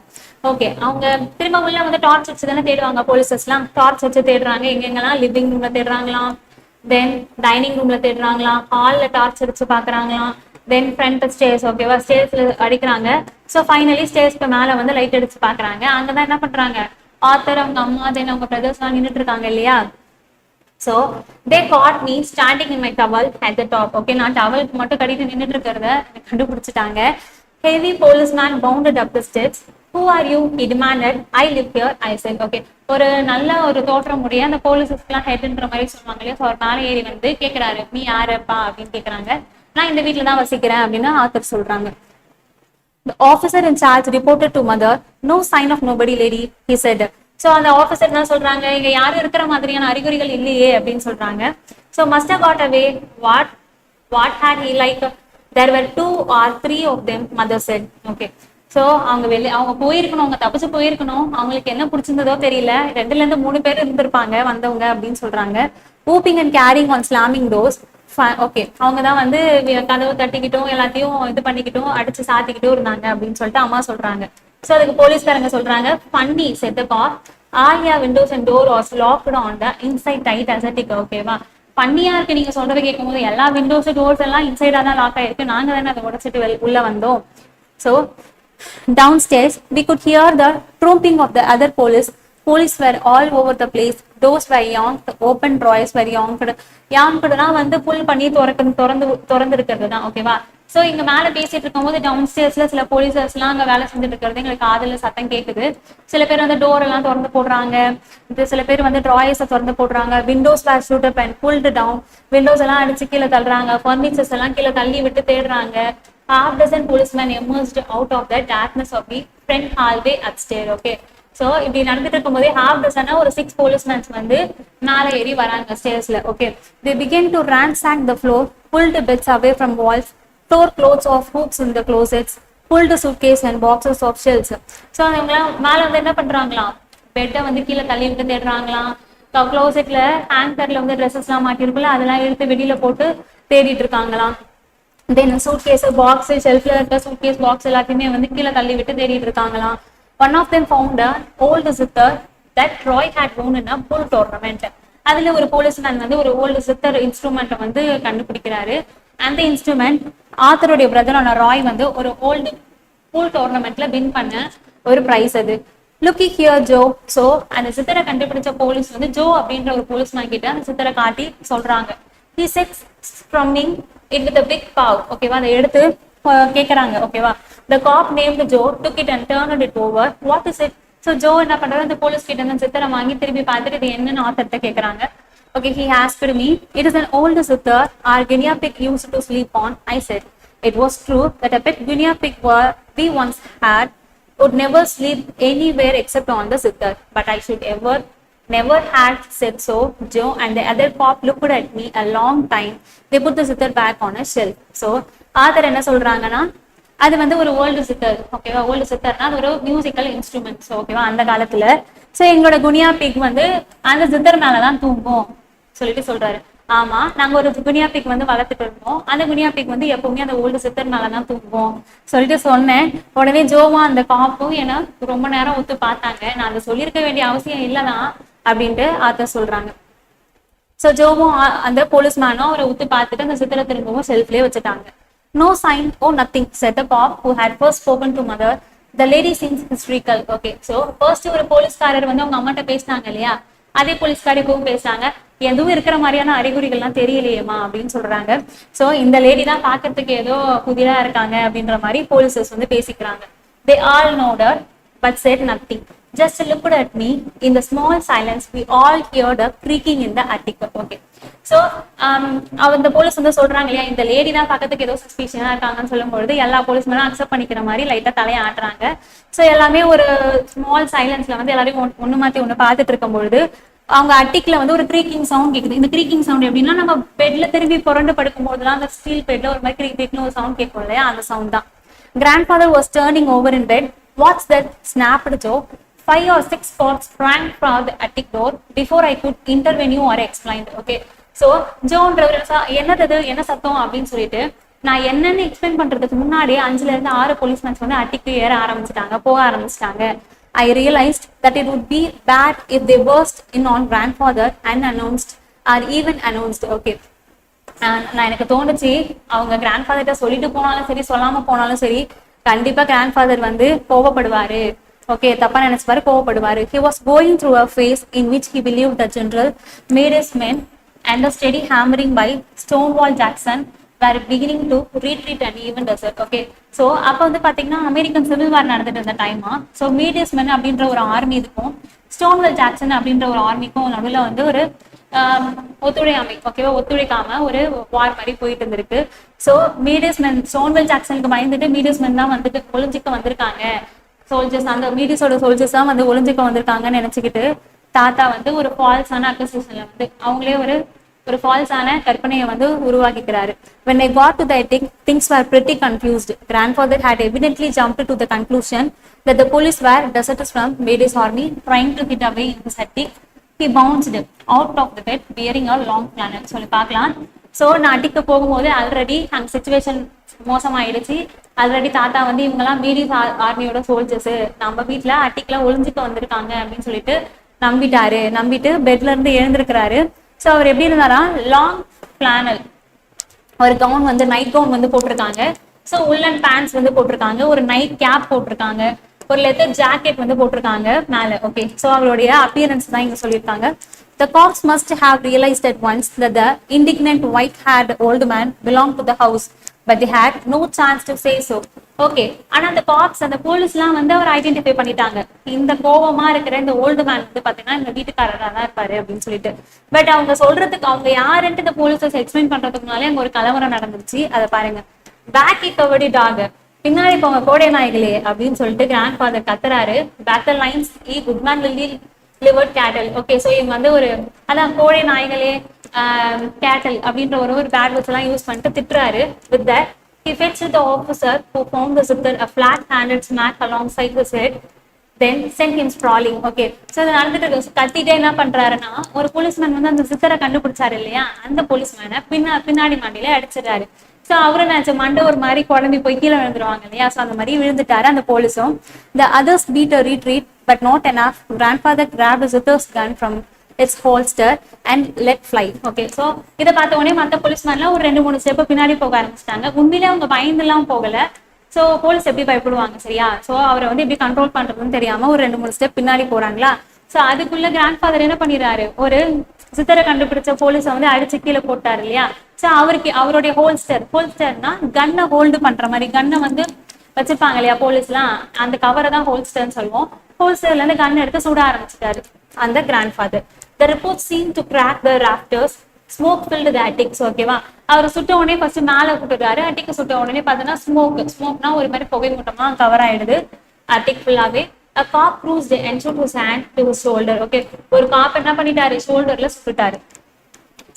Okay, அவங்க திரும்ப உள்ள வந்து டார்ச் வச்சு தானே தேடுவாங்க போலீசஸ்லாம். டார்ச் வச்சு தேடுறாங்க, எங்கெங்கெல்லாம் லிவிங் ரூம்ல தேடுறாங்களாம், தென் டைனிங் ரூம்ல தேடுறாங்களாம், ஹால்ல டார்ச் அடிச்சு பாக்குறாங்களாம், தென் ஃப்ரண்ட் ஸ்டேர்ஸ். ஓகேவா, ஸ்டேர்ஸ்ல அடிக்கிறாங்க. ஸோ ஃபைனலி ஸ்டேர்ஸ்க்கு மேல வந்து லைட் அடிச்சு பாக்குறாங்க. அங்கதான் என்ன பண்றாங்க, ஆத்தர், அவங்க அம்மா, தென் அவங்க பிரதர்ஸ் எல்லாம் நின்றுட்டு இருக்காங்க இல்லையா. So they got me standing in my towel at the top. Okay, நான் டவலுக்கு மட்டும் கட்டிட்டு நின்றுட்டு இருக்கிறத கண்டுபிடிச்சிட்டாங்க. Heavy police man bounded up the steps. Who are you? He demanded. I live here, I said. Okay, ஒரு நல்ல ஒரு தோற்றம் உடைய அந்த போலீஸஸ்க்குலாம் ஹெட்ன்ற மாதிரி சொல்லுவாங்க இல்லையா. ஸோ அவர் மேலே ஏறி வந்து கேட்கிறாரு, நீ யாருப்பா அப்படின்னு கேட்கறாங்க. நான் இந்த வீட்டுல தான் வசிக்கிறேன் அப்படின்னு ஆத்தர் சொல்றாங்க. The officer in charge reported to mother, no sign of nobody lady, he said. So அந்த ஆஃபீஸர் என்ன சொல்றாங்க, இங்க யாரும் இருக்கிற மாதிரியான அறிகுறிகள் இல்லையே அப்படின்னு சொல்றாங்க. So must have got away. What had he like? There were 2 or 3 of them, mother said. Okay. So அவங்க போயிருக்கணும், அவங்க தப்பிச்சு போயிருக்கணும், அவங்களுக்கு என்ன பிடிச்சிருந்ததோ தெரியல, 2 ல இருந்து 3 பேர் இருந்திருப்பாங்க வந்தவங்க அப்படின்னு சொல்றாங்க. Whooping and carrying on slamming doors. Okay, அவங்க தான் வந்து கதவு தட்டிக்கிட்டும் எல்லாத்தையும் இது பண்ணிக்கிட்டும் அடிச்சு சாத்திக்கிட்டும் இருந்தாங்க அப்படின்னு சொல்லிட்டு அம்மா சொல்றாங்க. ஸோ அதுக்கு போலீஸ்காரங்க சொல்றாங்க, ஃபன்னி செட் த கார், ஆலியா windows and door was locked on the inside tight as a tick. ஓகேவா, பண்ணியா இருக்கு நீங்க சொல்றதை கேட்கும் போது, எல்லா விண்டோஸ் டோர்ஸ் எல்லாம் இன்சைடா தான் லாக் ஆயிருக்கு, நாங்க தானே அதை உடைச்சிட்டு உள்ள வந்தோம். So downstairs we could hear the tromping of the other police were all over the place. Doors were yanked, open drawers were yanked வந்து புல் பண்ணி திறந்து இருக்கிறது தான். ஓகேவா, சோ இங்க மேல பேசிட்டு இருக்கும் போது டவுன் ஸ்டேர்ஸ்ல சில போலீசர்ஸ் எல்லாம் அங்க வேலை செஞ்சுட்டு இருக்கிறது எங்களுக்கு காதுல சத்தம் கேக்குது. சில பேர் வந்து டோர் எல்லாம் திறந்து போடுறாங்க, சில பேர் வந்து டிராயர்ஸை திறந்து போடுறாங்க. Windows were shot up and pulled down, windows எல்லாம் அடிச்சு கீழே தள்ளுறாங்க, ஃபர்னிச்சர்ஸ் எல்லாம் கீழே தள்ளி விட்டு தேடுறாங்க. Half dozen policemen emerged out of the darkness of the front hallway upstairs. Okay, so இப்படி நடந்துட்டு இருக்கும்போதே half dozen ஒரு 6 policemen வந்து மேலே ஏறி வராங்க ஸ்டேர்ஸ்ல. Okay, they began to ransack the floor, pulled beds away from walls, tore clothes off hooks in the closets, pulled suitcase and boxes off shelves. So அவங்களாம் மேலே வந்து என்ன பண்றாங்களாம், பெட்டை வந்து கீழே தள்ளி விட்டு தேடுறாங்களாம். க்ளோசெட்ல ஹேங்கர்ல வந்து ட்ரெஸ்ஸஸ் எல்லாம் மாட்டிருக்குல்ல, அதெல்லாம் எடுத்து வெளியில போட்டு தேடிட்டு இருக்காங்களாம். தென் சூட்கேஸ் பாக்ஸ் ஷெல்ஃப்ல இருக்க சூட்கேஸ் பாக்ஸ் எல்லாத்தையுமே வந்து கீழே தள்ளி விட்டு தேடிட்டு இருக்காங்களாம். One of them found an old சித்தர் that Roy had won in a bull tournament. அதுல ஒரு போலீஸ்மேன் வந்து ஒரு ஓல்டு சித்தர் இன்ஸ்ட்ருமெண்ட்டை வந்து கண்டுபிடிக்கிறாரு. அந்த இன்ஸ்ட்ருமெண்ட் ஆத்தருடைய பிரதரான ராய் வந்து ஒரு ஓல்டு பூல் டோர்னமெண்ட்ல வின் பண்ண ஒரு பிரைஸ் அது. Lockie here Joe. ஸோ அந்த சித்தரை கண்டுபிடிச்ச போலீஸ் வந்து ஜோ அப்படின்ற ஒரு போலீஸ்மேன் கிட்ட அந்த சித்தரை காட்டி சொல்றாங்க. he sits strumming it with a big paw. ஓகேவா, அதை எடுத்து கேட்கறாங்க. ஓகேவா, the cop named Joe took it and turned it over. what is it? So Joe என்ன பண்றாரு, அந்த போலீஸ் கிட்ட அந்த சித்தரை வாங்கி திருப்பி பார்த்துட்டு இது என்னன்னு ஆத்தர்கிட்ட கேட்கறாங்க. Okay, he asked me, it is an old sitter our guinea pig used to sleep on. I said, it was true that a pet guinea pig we once had would never sleep anywhere except on the sitter. But I should never had said so. Joe and the other cop looked at me a long time. They put the sitter back on a shelf. So, author என்ன சொல்றாங்கன்னா, அது வந்து ஒரு old சித்தர். ஓகேவா, old சித்தர்னா அது ஒரு musical instruments. ஓகேவா, அந்த காலத்துல. ஸோ எங்களோட குனியா பிக் வந்து அந்த சித்தர் மேலதான் தூங்கும் சொல்லிட்டு சொல்றாரு. ஆமா, நாங்க ஒரு குனியா பிக் வந்து வளர்த்துட்டு இருந்தோம். அந்த குனியா பிக் வந்து எப்பவுமே அந்த ஓல்டு சித்தர் மேலதான் தூங்குவோம் சொல்லிட்டு சொன்னேன். உடனே ஜோவா அந்த காப்பும் ஏன்னா ரொம்ப நேரம் ஒத்து பார்த்தாங்க. நான் அதை சொல்லியிருக்க வேண்டிய அவசியம் இல்லைதான் அப்படின்ட்டு ஆத்தர் சொல்றாங்க. ஸோ ஜோவும் அந்த போலீஸ்மேனும் அவரை ஒத்து பார்த்துட்டு அந்த சித்திரை திரும்பவும் செல்ஃப்லயே வச்சுட்டாங்க. No sign, oh nothing, said the cop who had first spoken to mother. The lady seems hysterical. Okay, so first ஒரு போலீஸ்காரர் வந்து அவங்க அம்மாட்ட பேசினாங்க இல்லையா, அதே போலீஸ்காரிக்கும் பேசுறாங்க. எதுவும் இருக்கிற மாதிரியான அறிகுறிகள்லாம் தெரியலையேமா அப்படின்னு சொல்றாங்க. சோ இந்த லேடி தான் பாக்குறதுக்கு ஏதோ புதிரா இருக்காங்க அப்படின்ற மாதிரி போலீசஸ் வந்து பேசிக்கிறாங்க. They all nodded but said nothing. Just looked at me. In the small silence, we all heard a creaking in the attic. Okay. So, அந்த போலீஸ் வந்து சொல்றாங்க இல்லையா, இந்த லேடி தான் பக்கத்துக்கு ஏதோ சஸ்பீஷனா இருக்காங்கன்னு சொல்லும்பொழுது எல்லா போலீஸ்மேனும் அக்செப்ட் பண்ணிக்கிற மாதிரி லைட்டா தலையை ஆட்டுறாங்க. ஸோ எல்லாமே ஒரு ஸ்மால் சைலன்ஸ்ல வந்து எல்லாரையும் ஒண்ணு மாத்தி ஒண்ணு பார்த்துட்டு இருக்கும் பொழுது அவங்க அட்டிக்ல வந்து ஒரு க்ரீக்கிங் சவுண்ட் கேக்குது. இந்த க்ரீக்கிங் சவுண்ட் எப்படின்னா, நம்ம பெட்ல திரும்பி புரண்டு படுக்கும் போதுலாம் அந்த ஸ்டீல் பெட்ல ஒரு மாதிரி க்ரீக்னு ஒரு சவுண்ட் கேட்கும் இல்லையா, அந்த சவுண்ட் தான். Grandfather was turning over in bed. What's that? Snapped Joe. 5 or 6 spots sprang from the attic door before I could intervene or explain. Okay, so ஜோன்றவர் என்னது என்ன சத்தம் அப்படின்னு சொல்லிட்டு நான் என்னன்னு எக்ஸ்பிளைன் பண்றதுக்கு முன்னாடி 5ல இருந்து 6 போலீஸ்மேன்ஸ் வந்து அட்டிக்கு ஏற ஆரம்பிச்சிட்டாங்க, போக ஆரம்பிச்சிட்டாங்க. I realized that it would be bad if they burst in on grandfather unannounced or even announced. Okay, நான் எனக்கு தோணுச்சு அவங்க கிராண்ட்ஃபாதர்கிட்ட சொல்லிட்டு போனாலும் சரி சொல்லாம போனாலும் சரி கண்டிப்பா கிராண்ட்ஃபாதர் வந்து கோவப்படுவாரு. ஓகே, தப்பா நினைச்சுப்பாரு, கோவப்படுவாரு. He was going through a phase in which he believed the general made his men and the steady hammering by Stonewall Jackson were beginning to retreat and even desert. Okay, so அப்போ வந்து பாத்தீங்கன்னா American civil war நடந்துட்டு இருந்த டைமா. So மீடியஸ் மென் அப்படின்ற ஒரு army இருக்கும், ஸ்டோன்வெல் Jackson அப்படின்ற ஒரு ஆர்மிக்கும் நடுவில் வந்து ஒரு ஒத்துழையாமை, ஓகேவா, ஒத்துழைக்காம ஒரு வார் மாதிரி போயிட்டு இருந்திருக்கு. ஸோ மீடியஸ் மென் ஸ்டோன்வெல் ஜாக்சனுக்கு பயந்துட்டு மீடியஸ் மென் தான் வந்துட்டு ஒளிஞ்சிக்க வந்திருக்காங்க. சோல்ஜர்ஸ் அந்த மீடியஸோட சோல்ஜர்ஸ் தான் வந்து ஒளிஞ்சிக்க வந்திருக்காங்கன்னு நினைச்சுக்கிட்டு தாத்தா வந்து ஒரு ஃபால்ஸான அக்யூசேஷன்ல வந்து அவங்களே ஒரு ஃபால்ஸான கற்பனையை வந்து உருவாக்கிக்கிறாரு. When I got to the attic, things were pretty confused. Grandfather had evidently jumped to the conclusion that the police were deserters from Mayde's army trying to get away in his attic. He bounced out of the bed wearing a long flannel. சொல்லி பார்க்கலாம். So நான் அட்டிக்கு போகும்போது already அந்த situation மோசமாயிடுச்சு. Already தாத்தா வந்து இவங்கெல்லாம் மீடியஸ் ஆர்மியோட soldiers நம்ம வீட்டுல அட்டிக்குல ஒளிஞ்சுக்க வந்திருக்காங்க அப்படின்னு சொல்லிட்டு நம்பிட்டு பெட்ல இருந்து எழுந்திருக்கிறாரு. ஸோ அவர் எப்படி இருந்தாரா, லாங் பிளானல் ஒரு கவுன் வந்து நைட் கவுன் வந்து போட்டிருக்காங்க. ஸோ உள்ளன் பேண்ட்ஸ் வந்து போட்டிருக்காங்க, ஒரு நைட் கேப் போட்டிருக்காங்க, ஒரு லெதர் ஜாக்கெட் வந்து போட்டிருக்காங்க மேல. ஓகே, ஸோ அவருடைய அப்பியரன்ஸ் தான் இங்க சொல்லியிருக்காங்க. The cops must have realized at once that the indignant white-haired old man belonged to the house, but they had no chance to say so. Okay, ஆனா அந்த cops அந்த போலீஸ்லாம் வந்து அவர் ஐடென்டிஃபை பண்ணிட்டாங்க, இந்த கோவமா இருக்கிற இந்த ஓல்டு மேன் வந்து பாத்தீங்கன்னா இந்த வீட்டுக்காரரா தான் இருப்பாரு அப்படின்னு சொல்லிட்டு. பட் அவங்க சொல்றதுக்கு அவங்க யாருன்ட்டு இந்த போலீஸஸ் எக்ஸ்பிளைன் பண்றதுக்கு முன்னாலே அங்க ஒரு கலவரம் நடந்துருச்சு. அதை பாருங்க. பேக்கி கவர்டி டாக், பின்னாடி இப்போ அவங்க கோடை நாய்களே அப்படின்னு சொல்லிட்டு கிராண்ட் ஃபாதர் கத்துறாரு. பேட்டல் லைன்ஸ் ஈ குட்மேன் லில்லி லிவர்ட் கேட்டல். ஓகே, ஸோ இவங்க வந்து ஒரு அதான் கோடை நாய்களே கேட்டல் அப்படின்ற ஒரு பேட் வேர்ட்ஸ் எல்லாம் யூஸ் பண்ணிட்டு திட்டுறாரு. With that He fetched the officer who found the zither a flat-handed smack alongside his head, then sent him sprawling. Okay, so இது நடந்துட்டு கத்திட்டே என்ன பண்றாருன்னா, ஒரு போலீஸ்மேன் வந்து அந்த சித்தரை கண்டுபிடிச்சாரு இல்லையா, அந்த போலீஸ்மேனை பின்னாடி மாண்டியில அடிச்சிடறாரு. ஸோ அவரும் நினைச்ச மண்டை ஒரு மாதிரி குழம்பி போய் கீழே விழுந்துருவாங்க இல்லையா, ஸோ அந்த மாதிரி விழுந்துட்டாரு அந்த போலீஸும். The others beat a retreat, but not enough. Grandfather grabbed his zither's gun from its holster and let fly. Okay, so இதை பார்த்த உடனே மற்ற போலீஸ்மேன்லாம் ஒரு 2-3 ஸ்டெப் பின்னாடி போக ஆரம்பிச்சிட்டாங்க. உண்மையிலே அவங்க பயந்துலாம் போகல. ஸோ போலீஸ் எப்படி பயப்படுவாங்க சரியா, ஸோ அவரை வந்து எப்படி கண்ட்ரோல் பண்றதுன்னு தெரியாம ஒரு 2-3 ஸ்டெப் பின்னாடி போறாங்களா. ஸோ அதுக்குள்ள கிராண்ட் ஃபாதர் என்ன பண்ணிடுறாரு, ஒரு சித்தரை கண்டுபிடிச்ச போலீஸை வந்து அடிச்சு கீழே போட்டாரு இல்லையா. ஸோ அவருடைய ஹோல்ஸ்டர்னா கன்னை ஹோல்டு பண்ற மாதிரி, கன்னை வந்து வச்சிருப்பாங்க இல்லையா போலீஸ்லாம், அந்த கவரை தான் ஹோல்ஸ்டர்ன்னு சொல்லுவோம். ஹோல்ஸ்டர்ல இருந்து கன் எடுத்து சுட ஆரம்பிச்சிட்டாரு அந்த grandfather. The report seemed to crack the rafters. Smoke filled the attics. ஓகேவா, அவர் சுட்ட உடனே ஃபர்ஸ்ட் மேல விட்டுட்டாரு. அட்டிக்கு சுட்ட உடனே பார்த்தோன்னா ஸ்மோக்னா ஒரு மாதிரி புகை மூட்டமா கவர் ஆயிடுது அட்டிக் ஃபுல்லாவே. A cop cruised and shoot his hand to his shoulder. Okay, ஒரு காப் என்ன பண்ணிட்டாரு, ஷோல்டர்ல சுட்டுட்டாரு.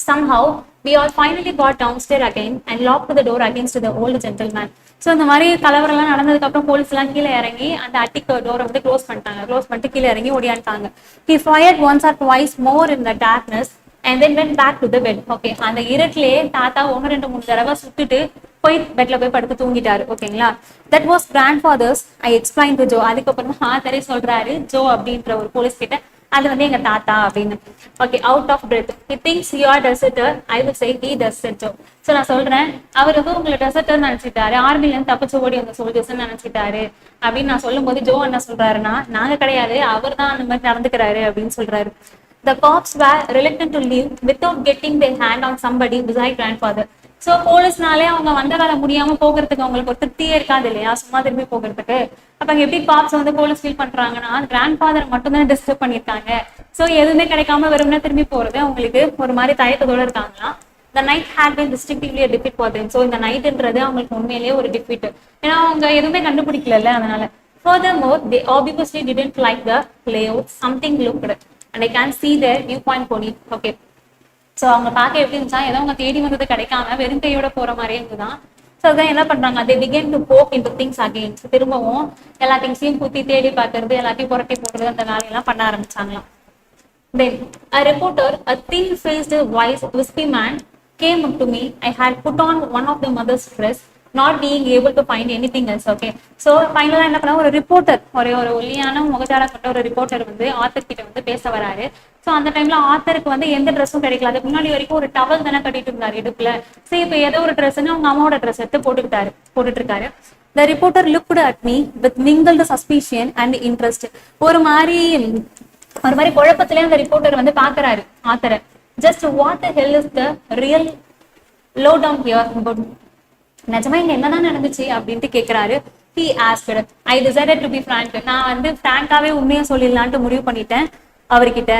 Somehow we all finally got downstairs again and locked the door against the old gentleman. So இந்த மாதிரி கலவரெல்லாம் நடந்ததுக்கு அப்புறம் போலீஸ் எல்லாம் கீழே இறங்கி அந்த அட்டிக் டோரை வந்து க்ளோஸ் பண்ணிட்டு கீழே இறங்கி ஓடியாண்டாங்க. He fired once or twice more in the darkness and then went back to the bed. Okay, அந்த இருட்டிலேயே தாத்தா 1-2-3 தடவை சுட்டுட்டு போய் பெட்ல போய் படுத்து தூங்கிட்டாரு. ஓகேங்களா, that was grandfather's. I explain to Joe. அதுக்கப்புறமா ஆத்தரே சொல்றாரு ஜோ அப்படின்ற ஒரு போலீஸ் கிட்ட, அது வந்து எங்க தாத்தா அப்படின்னு. Okay, out of breath. He thinks you are deserter. I will say he deserter. So நான் சொல்றேன், அவர் வந்து உங்களை டெசர்டர் நினைச்சிட்டாரு, ஆர்மில இருந்து தப்பிச்சு ஓடி அந்த சோல்ஜர்ஸ் நினைச்சிட்டாரு அப்படின்னு நான் சொல்லும் போது ஜோ என்ன சொல்றாருன்னா, நாங்க கிடையாது, அவர் தான் அந்த மாதிரி நடந்துக்கிறாரு அப்படின்னு சொல்றாரு. The cops were reluctant to leave without getting their hand on somebody beside grandfather. So போலீஸ்னாலே அவங்க வந்த வேலை முடியாம போகிறதுக்கு அவங்களுக்கு ஒரு திருப்தியே இருக்காது இல்லையா, சும்மா திரும்பி போகிறதுக்கு. அப்ப அங்க எப்படி காப்ஸ் வந்து போலீஸ் ஃபீல் பண்றாங்கன்னா, கிராண்ட் ஃபாதர் மட்டும் தான் டிஸ்டர்ப் பண்ணிருக்காங்க, ஸோ எதுவுமே கிடைக்காம வெறும்னா திரும்பி போறது அவங்களுக்கு ஒரு மாதிரி தயக்கத்தோட இருக்காங்களா. The night had been distinctively a defeat for them. So இந்த நைட்ன்றது அவங்களுக்கு உண்மையிலேயே ஒரு டிஃபீட், ஏன்னா அவங்க எதுவுமே கண்டுபிடிக்கல அதனால. Furthermore, they obviously didn't like the layout. Something looked, and I can see their viewpoint pony. Okay, so அவங்க பார்க்க எப்படி இருந்துச்சா, ஏதோ அவங்க தேடி வந்தது கிடைக்காம வெறும் கையோட போற மாதிரியே இருந்துதான். ஸோ அதான் என்ன பண்றாங்க, they began to poke into things again. திரும்பவும் எல்லா திங்ஸையும் குத்தி தேடி பார்க்கறது, எல்லாத்தையும் புரட்டி போடுறது, அந்த வேலையெல்லாம் பண்ண ஆரம்பிச்சாங்களாம். Then a reporter, a thin-faced, wispy man, came up to me. I had put on one of the mother's dress, not being able to find anything else. Okay, so finally என்ன பண்ணா, ஒரு ரிப்போர்ட்டர், ஒரு ஒல்லியான முகஜாடா கொண்ட ஒரு reporter வந்து author கிட்ட வந்து பேச வராரு. ஸோ அந்த டைம்ல ஆத்தருக்கு வந்து எந்த ட்ரெஸ்ஸும் கிடைக்கல. அதுக்கு முன்னாடி வரைக்கும் ஒரு டவல் தானே கட்டிட்டு இருந்தாரு இடுப்புல. சரி, இப்போ ஏதோ ஒரு ட்ரெஸ்ன்னு அவங்க அம்மாவோட ட்ரெஸ் எடுத்து போட்டுட்டு இருக்காரு. The reporter looked at me with mingled suspicion and interest. ஒரு மாதிரி குழப்பத்திலே அந்த ரிப்போர்ட்டர் வந்து பாக்குறாரு ஆத்தரை. Just what the hell is the real lowdown here about? நிஜமா இங்க என்னதான் நடந்துச்சு அப்படின்ட்டு கேக்குறாரு. He asked. I decided to be frank. நான் வந்து பிராங்காவே உண்மையா சொல்லிடலான்ட்டு முடிவு பண்ணிட்டேன் அவர்கிட்ட.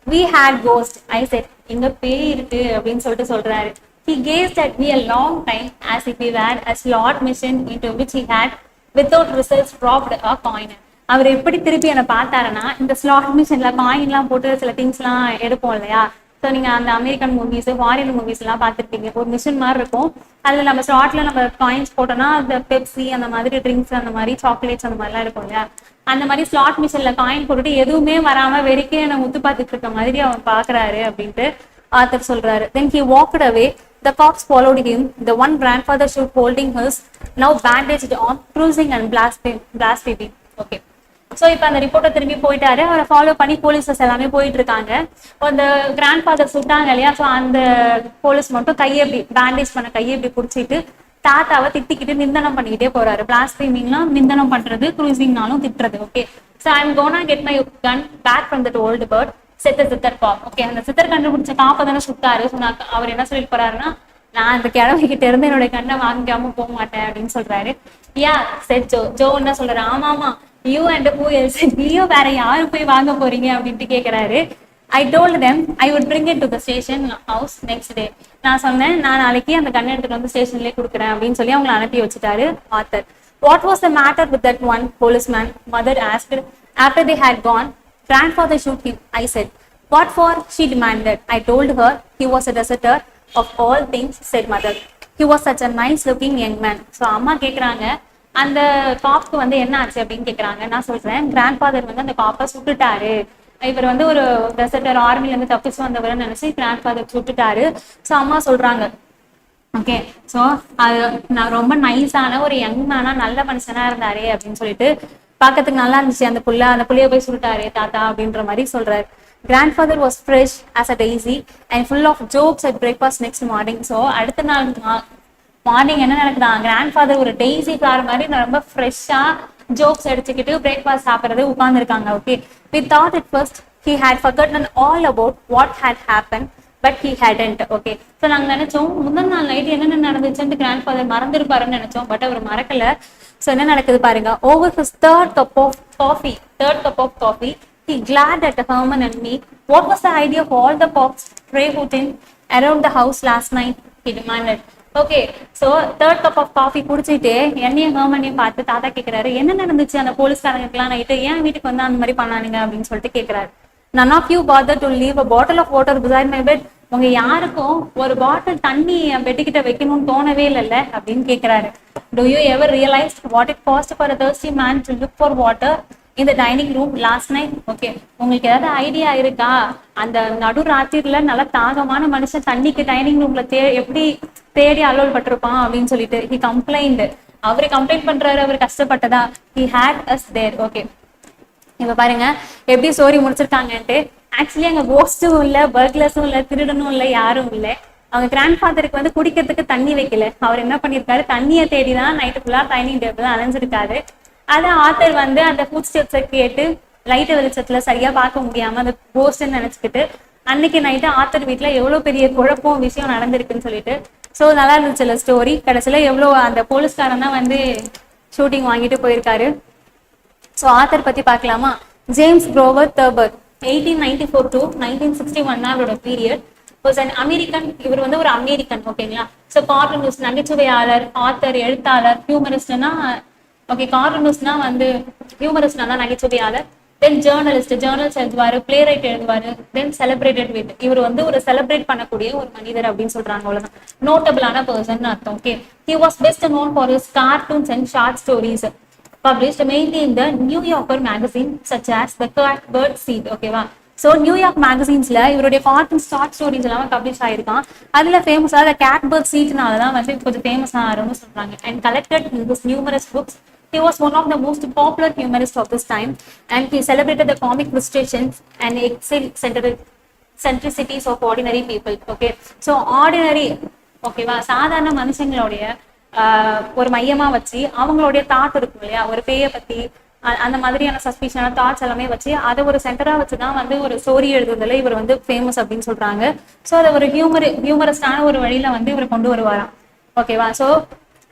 We had ghost. I said, இங்க பேய் இருக்கு அப்படின்னு சொல்றாரு. He gazed at me a long time as if he had a slot machine into which he had without results dropped a coin. அவர் எப்படி திருப்பி என்ன பார்த்தாருன்னா, இந்த ஸ்லாட் மிஷின்ல காயின் எல்லாம் போட்டு சில திங்ஸ் எல்லாம் எடுப்போம் இல்லையா. ஸோ நீங்க அந்த அமெரிக்கன் மூவிஸ், ஃபாரின் மூவிஸ் எல்லாம் பார்த்துருப்பீங்க. ஒரு மிஷின் மாதிரி இருக்கும், அதுல நம்ம ஸ்லாட்ல நம்ம காயின்ஸ் போட்டோம்னா அந்த பெப்சி அந்த மாதிரி ட்ரிங்க்ஸ், அந்த மாதிரி சாக்லேட்ஸ் அந்த மாதிரிலாம் இருக்கும் இல்லையா. அந்த மாதிரி ஸ்லாட் மிஷின்ல காயின் போட்டுட்டு எதுவுமே வராம வெறிக்கே என்ன முத்து பார்த்துட்டு இருக்க மாதிரி அவன் பாக்குறாரு அப்படின்ட்டு ஆத்தர் சொல்றாரு. Then he walked away. The cops followed him. The one grandfather should holding his now bandaged arm, cruising and blaspheming. Okay. So இப்போ அந்த ரிப்போர்ட்டர் திரும்பி போயிட்டாரு. அவரை ஃபாலோ பண்ணி போலீஸஸ் எல்லாமே போயிட்டு இருக்காங்க. அந்த கிராண்ட் ஃபாதர் சுட்டாங்க இல்லையா, ஸோ அந்த போலீஸ் மட்டும் கையை இப்படி பேண்டேஜ் பண்ண கையை இப்படி பிடிச்சிட்டு தாத்தாவை திட்டிக்கிட்டு நிந்தனம் பண்ணிக்கிட்டே போறாரு. பிளாஸ்பீமிங்லாம் நிந்தனம் பண்றது, க்ரூசிங்னாலும் திட்டுறது. Okay, so I'm gonna get my gun back from that old bird செத்த சித்தர் காப். ஓகே, அந்த சித்தர் கண்டுபிடிச்ச காப்பை தானே சுட்டாரு. ஸோ அவர் என்ன சொல்லிட்டு போறாருன்னா, நான் அந்த கிழமைகிட்ட இருந்து என்னோட கண்ணை வாங்கிக்காம போக மாட்டேன் அப்படின்னு சொல்றாரு. யா செட் ஜோ என்ன சொல்றாரு, ஆமாமா யூ அண்ட் ஹூ எல்ஸ், நீயும் வேற யாரும் போய் வாங்க போறீங்க அப்படின்ட்டு கேட்கிறாரு. I told them I would bring it to the station house next day. நான் சொன்னேன், நான் நாளைக்கு அந்த கண்ணை எடுத்துட்டு வந்து ஸ்டேஷன்லேயே கொடுக்குறேன் அப்படின்னு சொல்லி அவங்களை அனுப்பி வச்சுட்டாரு author. What was the matter with that one policeman? Mother asked. After they had gone, grandfather shoot him. I said, what for? She demanded. I told her he was a deserter of all things, said mother. he was such a nice looking young man. So அம்மா கேட்குறாங்க அந்த காப்க்கு வந்து என்ன ஆச்சு அப்படின்னு கேட்குறாங்க. நான் சொல்றேன் கிராண்ட் ஃபாதர் வந்து அந்த காப்பை சுட்டுட்டாரு. இவர் வந்து ஒரு டெசர்டர் ஆர்மில இருந்து தப்பிச்சு வந்தவர்னு நினைச்சு கிராண்ட் ஃபாதர் சுட்டுட்டாரு. ஸோ அம்மா சொல்றாங்க ஓகே. ஸோ அது நான் ரொம்ப நைஸான ஒரு யங் மேனா நல்ல மனுஷனா இருந்தாரு அப்படின்னு சொல்லிட்டு பார்க்கறதுக்கு நல்லா இருந்துச்சு அந்த புள்ளைய போய் சுட்டாரு தாத்தா அப்படின்ற மாதிரி சொல்றாரு. Grandfather was fresh as a daisy and full of jokes at breakfast next morning. So அடுத்த நாள் மார்னிங் என்ன நடக்குதான், கிராண்ட் ஃபாதர் ஒரு டெய்ஸி ஃபிளவர் மாதிரி ரொம்ப ஃப்ரெஷ்ஷா ஜோக்ஸ் அடிச்சுக்கிட்டு பிரேக்ஃபாஸ்ட் சாப்பிட்றது உட்கார்ந்துருக்காங்க. Okay, we thought at first he had forgotten all about what had happened, but he hadn't. Okay, so நாங்கள் நினைச்சோம் முந்தின நாள் நைட்டு என்னென்ன நடந்துச்சுன்னு கிராண்ட் ஃபாதர் மறந்துருப்பாருன்னு நினைச்சோம். பட் அவர் மறக்கல. ஸோ என்ன நடக்குது பாருங்க. Over his third cup of coffee, he glared at Herman and me. What was the idea of all the pops trayhooting around the house last night? He demanded. Okay, so third cup of coffee குடிச்சிட்டு என்னையும் ஹர்மனையும் பார்த்து தாத்தா கேட்கிறாரு, என்ன நடந்துச்சு அந்த போலீஸ்காரங்களுக்குலாம் night ஏன் வீட்டுக்கு வந்து அந்த மாதிரி பண்ணானுங்க அப்படின்னு சொல்லிட்டு கேட்கிறாரு. None of you bother to leave a bottle of water beside my bed. உங்க யாருக்கும் ஒரு பாட்டில் தண்ணி என் பெட்டுக்கிட்ட வைக்கணும்னு தோணவே இல்லைல்ல அப்படின்னு கேட்கிறாரு. Do you ever realize what it cost for a thirsty man to look for water in the dining room last night? Okay, உங்களுக்கு ஏதாவது ஐடியா இருக்கா அந்த நடு ராத்திரில நல்ல தாகமான மனுஷன் தண்ணிக்கு டைனிங் ரூம்ல எப்படி தேடி அலோல் பட்டிருப்பான் அப்படின்னு சொல்லிட்டு he complained. அவரு கம்ப்ளைண்ட் பண்றாரு, அவர் கஷ்டப்பட்டதா. he had us there. Okay, இப்ப பாருங்க எப்படி ஸ்டோரி முடிச்சிருக்காங்கன்ட்டு. ஆக்சுவலி அங்க கோஸ்டும் இல்ல, பர்க்லர்ஸும் இல்ல, திருடனும் இல்ல, யாரும் இல்ல. அவங்க கிராண்ட் ஃபாதருக்கு வந்து குடிக்கிறதுக்கு தண்ணி வைக்கல. அவர் என்ன பண்ணிருக்காரு, தண்ணியை தேடிதான் நைட்டு ஃபுல்லா டைனிங் டேபிள் அலைஞ்சிருக்காரு. அதை ஆத்தர் வந்து அந்த ஃபுட் ஸ்டெப்ஸை கேட்டு லைட்டு வெளிச்சத்துல சரியா பார்க்க முடியாம அந்த கோஸ்ட்ன்னு நினைச்சுக்கிட்டு அன்னைக்கு நைட்டு ஆத்தர் வீட்டுல எவ்வளவு பெரிய குழப்பம் விஷயம் நடந்திருக்குன்னு சொல்லிட்டு. ஸோ நல்லா இருந்துச்சுல ஸ்டோரி. கடைசியில எவ்வளவு அந்த போலீஸ்காரன் தான் வந்து ஷூட்டிங் வாங்கிட்டு போயிருக்காரு. ஸோ ஆத்தர் பத்தி பார்க்கலாமா. ஜேம்ஸ் குரோவர் தர்பர் 1894 to 1961 அவரோட பீரியட். Was an American. இவர் வந்து ஒரு அமெரிக்கன். ஓகேங்களா. ஸோ கார்ட்டூனிஸ்ட், நகைச்சுவையாளர், ஆத்தர், எழுத்தாளர், ஹியூமரிஸ்ட்னா ஓகே, கார்ட்டூனிஸ்ட்னா வந்து ஹியூமரிஸ்ட்னா நகைச்சுவையாளர். தென் ஜேர்னலிஸ்ட், ஜேர்னல்ஸ் எழுதுவாரு, பிளே ரைட் எழுதுவாரு. தென் செலிப்ரேட்டட் வித், இவர் வந்து ஒரு செலிப்ரேட் பண்ணக்கூடிய ஒரு மனிதர் அப்படின்னு சொல்றாங்க. அவ்வளவுதான், நோட்டபிளான பர்சன் அர்த்தம். Okay, he was best known for his cartoons and short stories published mainly in the New Yorker magazine such as the Bird Seed. ஓகேவா. ஸோ நியூயார்க் மேகசின்ஸ்ல இவருடைய கார்ட்டூன் ஷார்ட் ஸ்டோரிஸ் எல்லாம் பப்ளிஷ் ஆயிருக்கான். அதுல ஃபேமஸா the Catbird Seedனாலதான் வந்து கொஞ்சம் famous ஆகும்னு சொல்றாங்க. And collected his numerous books. He was one of the most popular humorists of his time, and he celebrated the comic frustrations and eccentricities of ordinary people. Okay, so ordinary, ஓகேவா, சாதாரண மனுஷங்களுடைய ஒரு மையமா வச்சு அவங்களுடைய thought இருக்கும் இல்லையா, ஒரு பேயை பத்தி அந்த மாதிரியான சஸ்பிஷனான தாட்ஸ் எல்லாமே வச்சு அதை ஒரு சென்டரா வச்சுதான் வந்து ஒரு ஸ்டோரி எழுதுறதுல இவர் வந்து ஃபேமஸ் அப்படின்னு சொல்றாங்க. ஸோ அதை ஒரு ஹியூமரஸ்டான ஒரு வழியில வந்து இவர் கொண்டு வருவாராம். ஓகேவா. ஸோ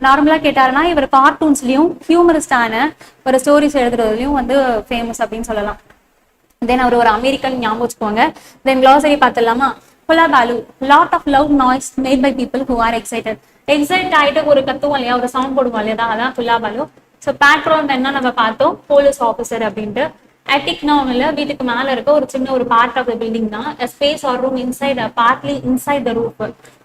நார்மலா கேட்டாருன்னா இவர் கார்ட்டூன்ஸ்லயும் ஹியூமரிஸ்டான ஒரு ஸ்டோரிஸ் எழுதுறதுலயும் வந்து ஃபேமஸ் அப்படின்னு சொல்லலாம். தென் அவர் ஒரு அமெரிக்கன் ஞாபகம் வச்சுக்கோங்க. தென் க்ளாசரி பார்த்துடலாமா. Hullabaloo, lot of loud noise made by people who are excited. Excite ஆயிட்டு ஒரு கத்துவோம் இல்லையா, ஒரு சவுண்ட் போடுவோம் இல்லையா, அதான் hullabaloo. ஸோ பேட்ரோன் என்ன நம்ம பார்த்தோம், போலீஸ் ஆஃபீஸர் அப்படின்ட்டு. அட்டிக்னா ஒன்றும் வீட்டுக்கு மேல இருக்க ஒரு சின்ன ஒரு பார்ட் ஆஃப் த பில்டிங் தான். Space or room inside, partly inside the roof.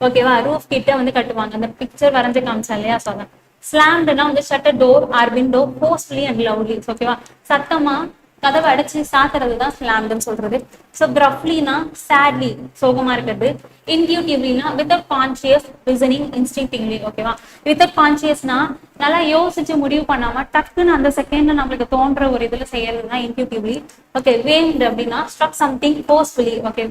ஓகேவா, ரூஃப் கிட்ட வந்து கட்டுவாங்க. அந்த பிக்சர் வரைஞ்சு காமிச்சா இல்லையா, சொல்றேன். ஸ்லாம்டுனா வந்து shutter door or window forcefully and lovely. ஓகேவா, சத்தமா கதவை அடைச்சு சாத்துறது தான் ஸ்லாம்டுன்னு சொல்றது. ஸோ கிரஃப்லினா சேட்லி, சோகமா இருக்கிறது. இன்டியூட்டிவ்லினா வித்வுட் கான்சியஸ், லிசனிங் இன்ஸ்டிங்டிவ்லி. ஓகேவா, வித்வுட் கான்சியஸ்னா நல்லா யோசிச்சு முடிவு பண்ணாம டக்குன்னு அந்த செகண்ட்ல நம்மளுக்கு தோன்ற ஒரு இதுல செய்யறது தான் இன்டியூட்டிவ்லி. ஓகே, வேம்டு அப்படின்னா ஸ்ட்ரக் சம்திங் ஃபோர்ஸ்ஃபுல்லி. ஓகே,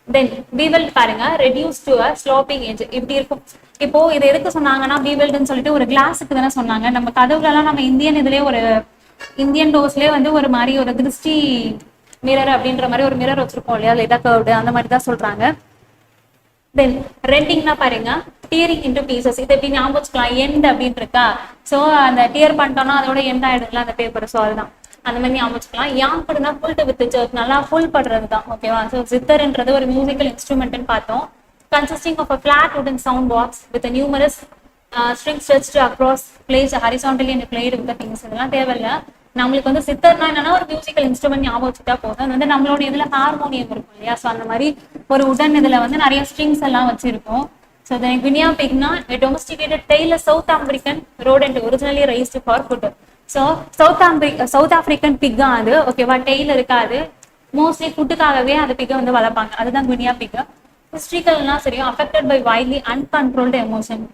தென் பீவெல்ட் பாருங்க, reduce to a sloping age. இப்படி இருக்கும். இப்போ இது எதுக்கு சொன்னாங்கன்னா பீவெல்ட்னு சொல்லிட்டு ஒரு கிளாஸுக்கு தானே சொன்னாங்க. நம்ம கதவுலலாம் நம்ம இந்தியன் இதுலயே ஒரு இந்தியன் டோர்ஸ்லயே வந்து ஒரு மாதிரி ஒரு திருஷ்டி மிரர் அப்படின்ற மாதிரி ஒரு மிரர் வச்சிருப்போம் இல்லையா, லைட்டா கர்வ்டு, அந்த மாதிரி தான் சொல்றாங்க. தென் ரெண்டிங்னா பாருங்க, டியரிங் இன்டு பீசஸ். இது எப்படி ஞாபகம் வச்சுக்கலாம், எண்ட் அப்படின்னு இருக்கா. ஸோ அந்த டியர் பண்ணிட்டோம்னா அதோட எண்ட் ஆயிடுங்களா அந்த பேப்பர். ஸோ அதுதான் அந்த மாதிரி ஞாபகம் வச்சுக்கலாம். யாங்குடுனா ஃபுல்டு வித் சர்ச், நல்லா ஃபுல் பண்றது தான். ஓகேவா. ஸோ ஜித்தர்ன்றது ஒரு மியூசிக்கல் இன்ஸ்ட்ருமெண்ட்னு பார்த்தோம். கன்சிஸ்டிங் ஆஃப் அ ஃபிளாட் வுடன் sound box with numerous strings stretched across, placed horizontally and played with the things. இதெல்லாம் தேவையில்ல. நம்மளுக்கு வந்து சித்தர்னா என்னன்னா ஒரு மியூசிக்கல் இன்ஸ்ட்ருமெண்ட் ஞாபகம் வச்சுட்டா போதும். அது வந்து நம்மளோட இதுல ஹார்மோனியம் இருக்கும் இல்லையா. ஸோ அந்த மாதிரி ஒரு உடன் இதுல வந்து நிறைய ஸ்ட்ரிங்ஸ் எல்லாம் வச்சிருக்கோம். So the guinea pig na a domesticated tailless South American rodent originally raised for food. So South African pig அது ஓகேவா டெய்ல் இருக்காது, மோஸ்ட்லி ஃபுட்டுக்காகவே அந்த பிக்கை வந்து வளர்ப்பாங்க. அதுதான் குனியா பிக். ஹிஸ்ட்ரிக்கல்னா சரியும் affected by wildly uncontrolled emotion,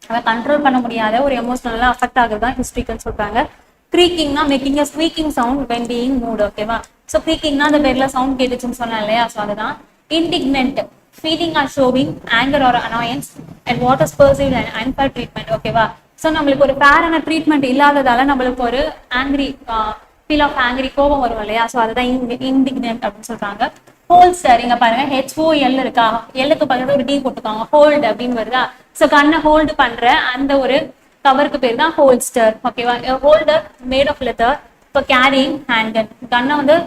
அதை கண்ட்ரோல் பண்ண முடியாத ஒரு எமோஷனல்லாம் அஃபெக்ட் ஆகுது தான் ஹிஸ்ட்ரிக்கல் சொல்றாங்க. க்ரீக்கிங்னா making a squeaking sound when being moved. ஓகேவா, ஸோ க்ரீக்கிங்னா அந்த பேர்ல சவுண்ட் கேட்டுச்சுன்னு சொன்னேன் இல்லையா, ஸோ அதுதான். Indignant feeling or showing anger or annoyance and what is perceived and unfair treatment. ஓகேவா, ஸோ நம்மளுக்கு ஒரு ஃபேரான ட்ரீட்மெண்ட் இல்லாததால நம்மளுக்கு ஒரு ஆங்கிரி ஃபீல் ஆஃப் ஆங்கிரி கோபம் வரும் இல்லையா, ஸோ அதுதான் இன்டிக்னென்ட் அப்படின்னு சொல்றாங்க. ஹோல்ஸ்டர் இங்க பாருங்க HOL இருக்கா, எல்லுக்கு பக்கத்துல ஒரு டி போட்டுக்காங்க, ஹோல்டு அப்படின்னு வருதா. ஸோ கண்ணை ஹோல்டு பண்ற அந்த ஒரு கவருக்கு பேர் தான் ஹோல்ஸ்டர். ஓகேவா, ஹோல்டர் மேட் ஆஃப் லெதர் இப்போ கேரிங் ஹேண்டன், கண்ணை வந்து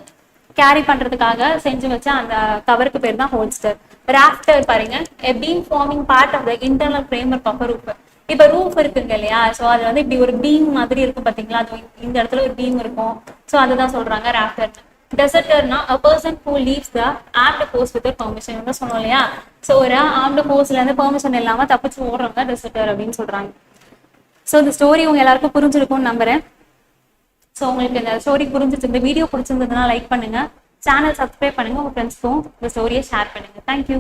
கேரி பண்றதுக்காக செஞ்சு வச்ச அந்த கவருக்கு பேர் தான் ஹோல்ஸ்டர். ராஃப்டர் பாருங்க, a beam forming part of the internal framework of a roof. இப்ப ரூஃப் இருக்குங்க இல்லையா, சோ அது வந்து இப்படி ஒரு பீம் மாதிரி இருக்கும் பாத்தீங்களா, அது இந்த இடத்துல ஒரு பீம் இருக்கும், சோ அதுதான் சொல்றாங்க ராஃப்டர். டெசர்டர்னா a person who leaves the armed force without permission தான் சொன்னோம் இல்லையா, சோ ஒரு ஆர்ம்டு ஃபோர்ஸ்ல இருந்து பெர்மிஷன் இல்லாம தப்பிச்சு ஓடுறவங்க டெசர்டர் அப்படின்னு சொல்றாங்க. சோ இந்த ஸ்டோரி உங்க எல்லாருக்கும் புரிஞ்சிருக்கும்னு நம்புறேன். ஸோ உங்களுக்கு இந்த ஸ்டோரி புரிஞ்சிச்சு, இந்த வீடியோ பிடிச்சிருந்ததுன்னா லைக் பண்ணுங்க, சேனல் சப்ஸ்கிரைப் பண்ணுங்க, உங்க ஃப்ரெண்ட்ஸ்க்கும் இந்த ஸ்டோரியை ஷேர் பண்ணுங்க. தேங்க்யூ.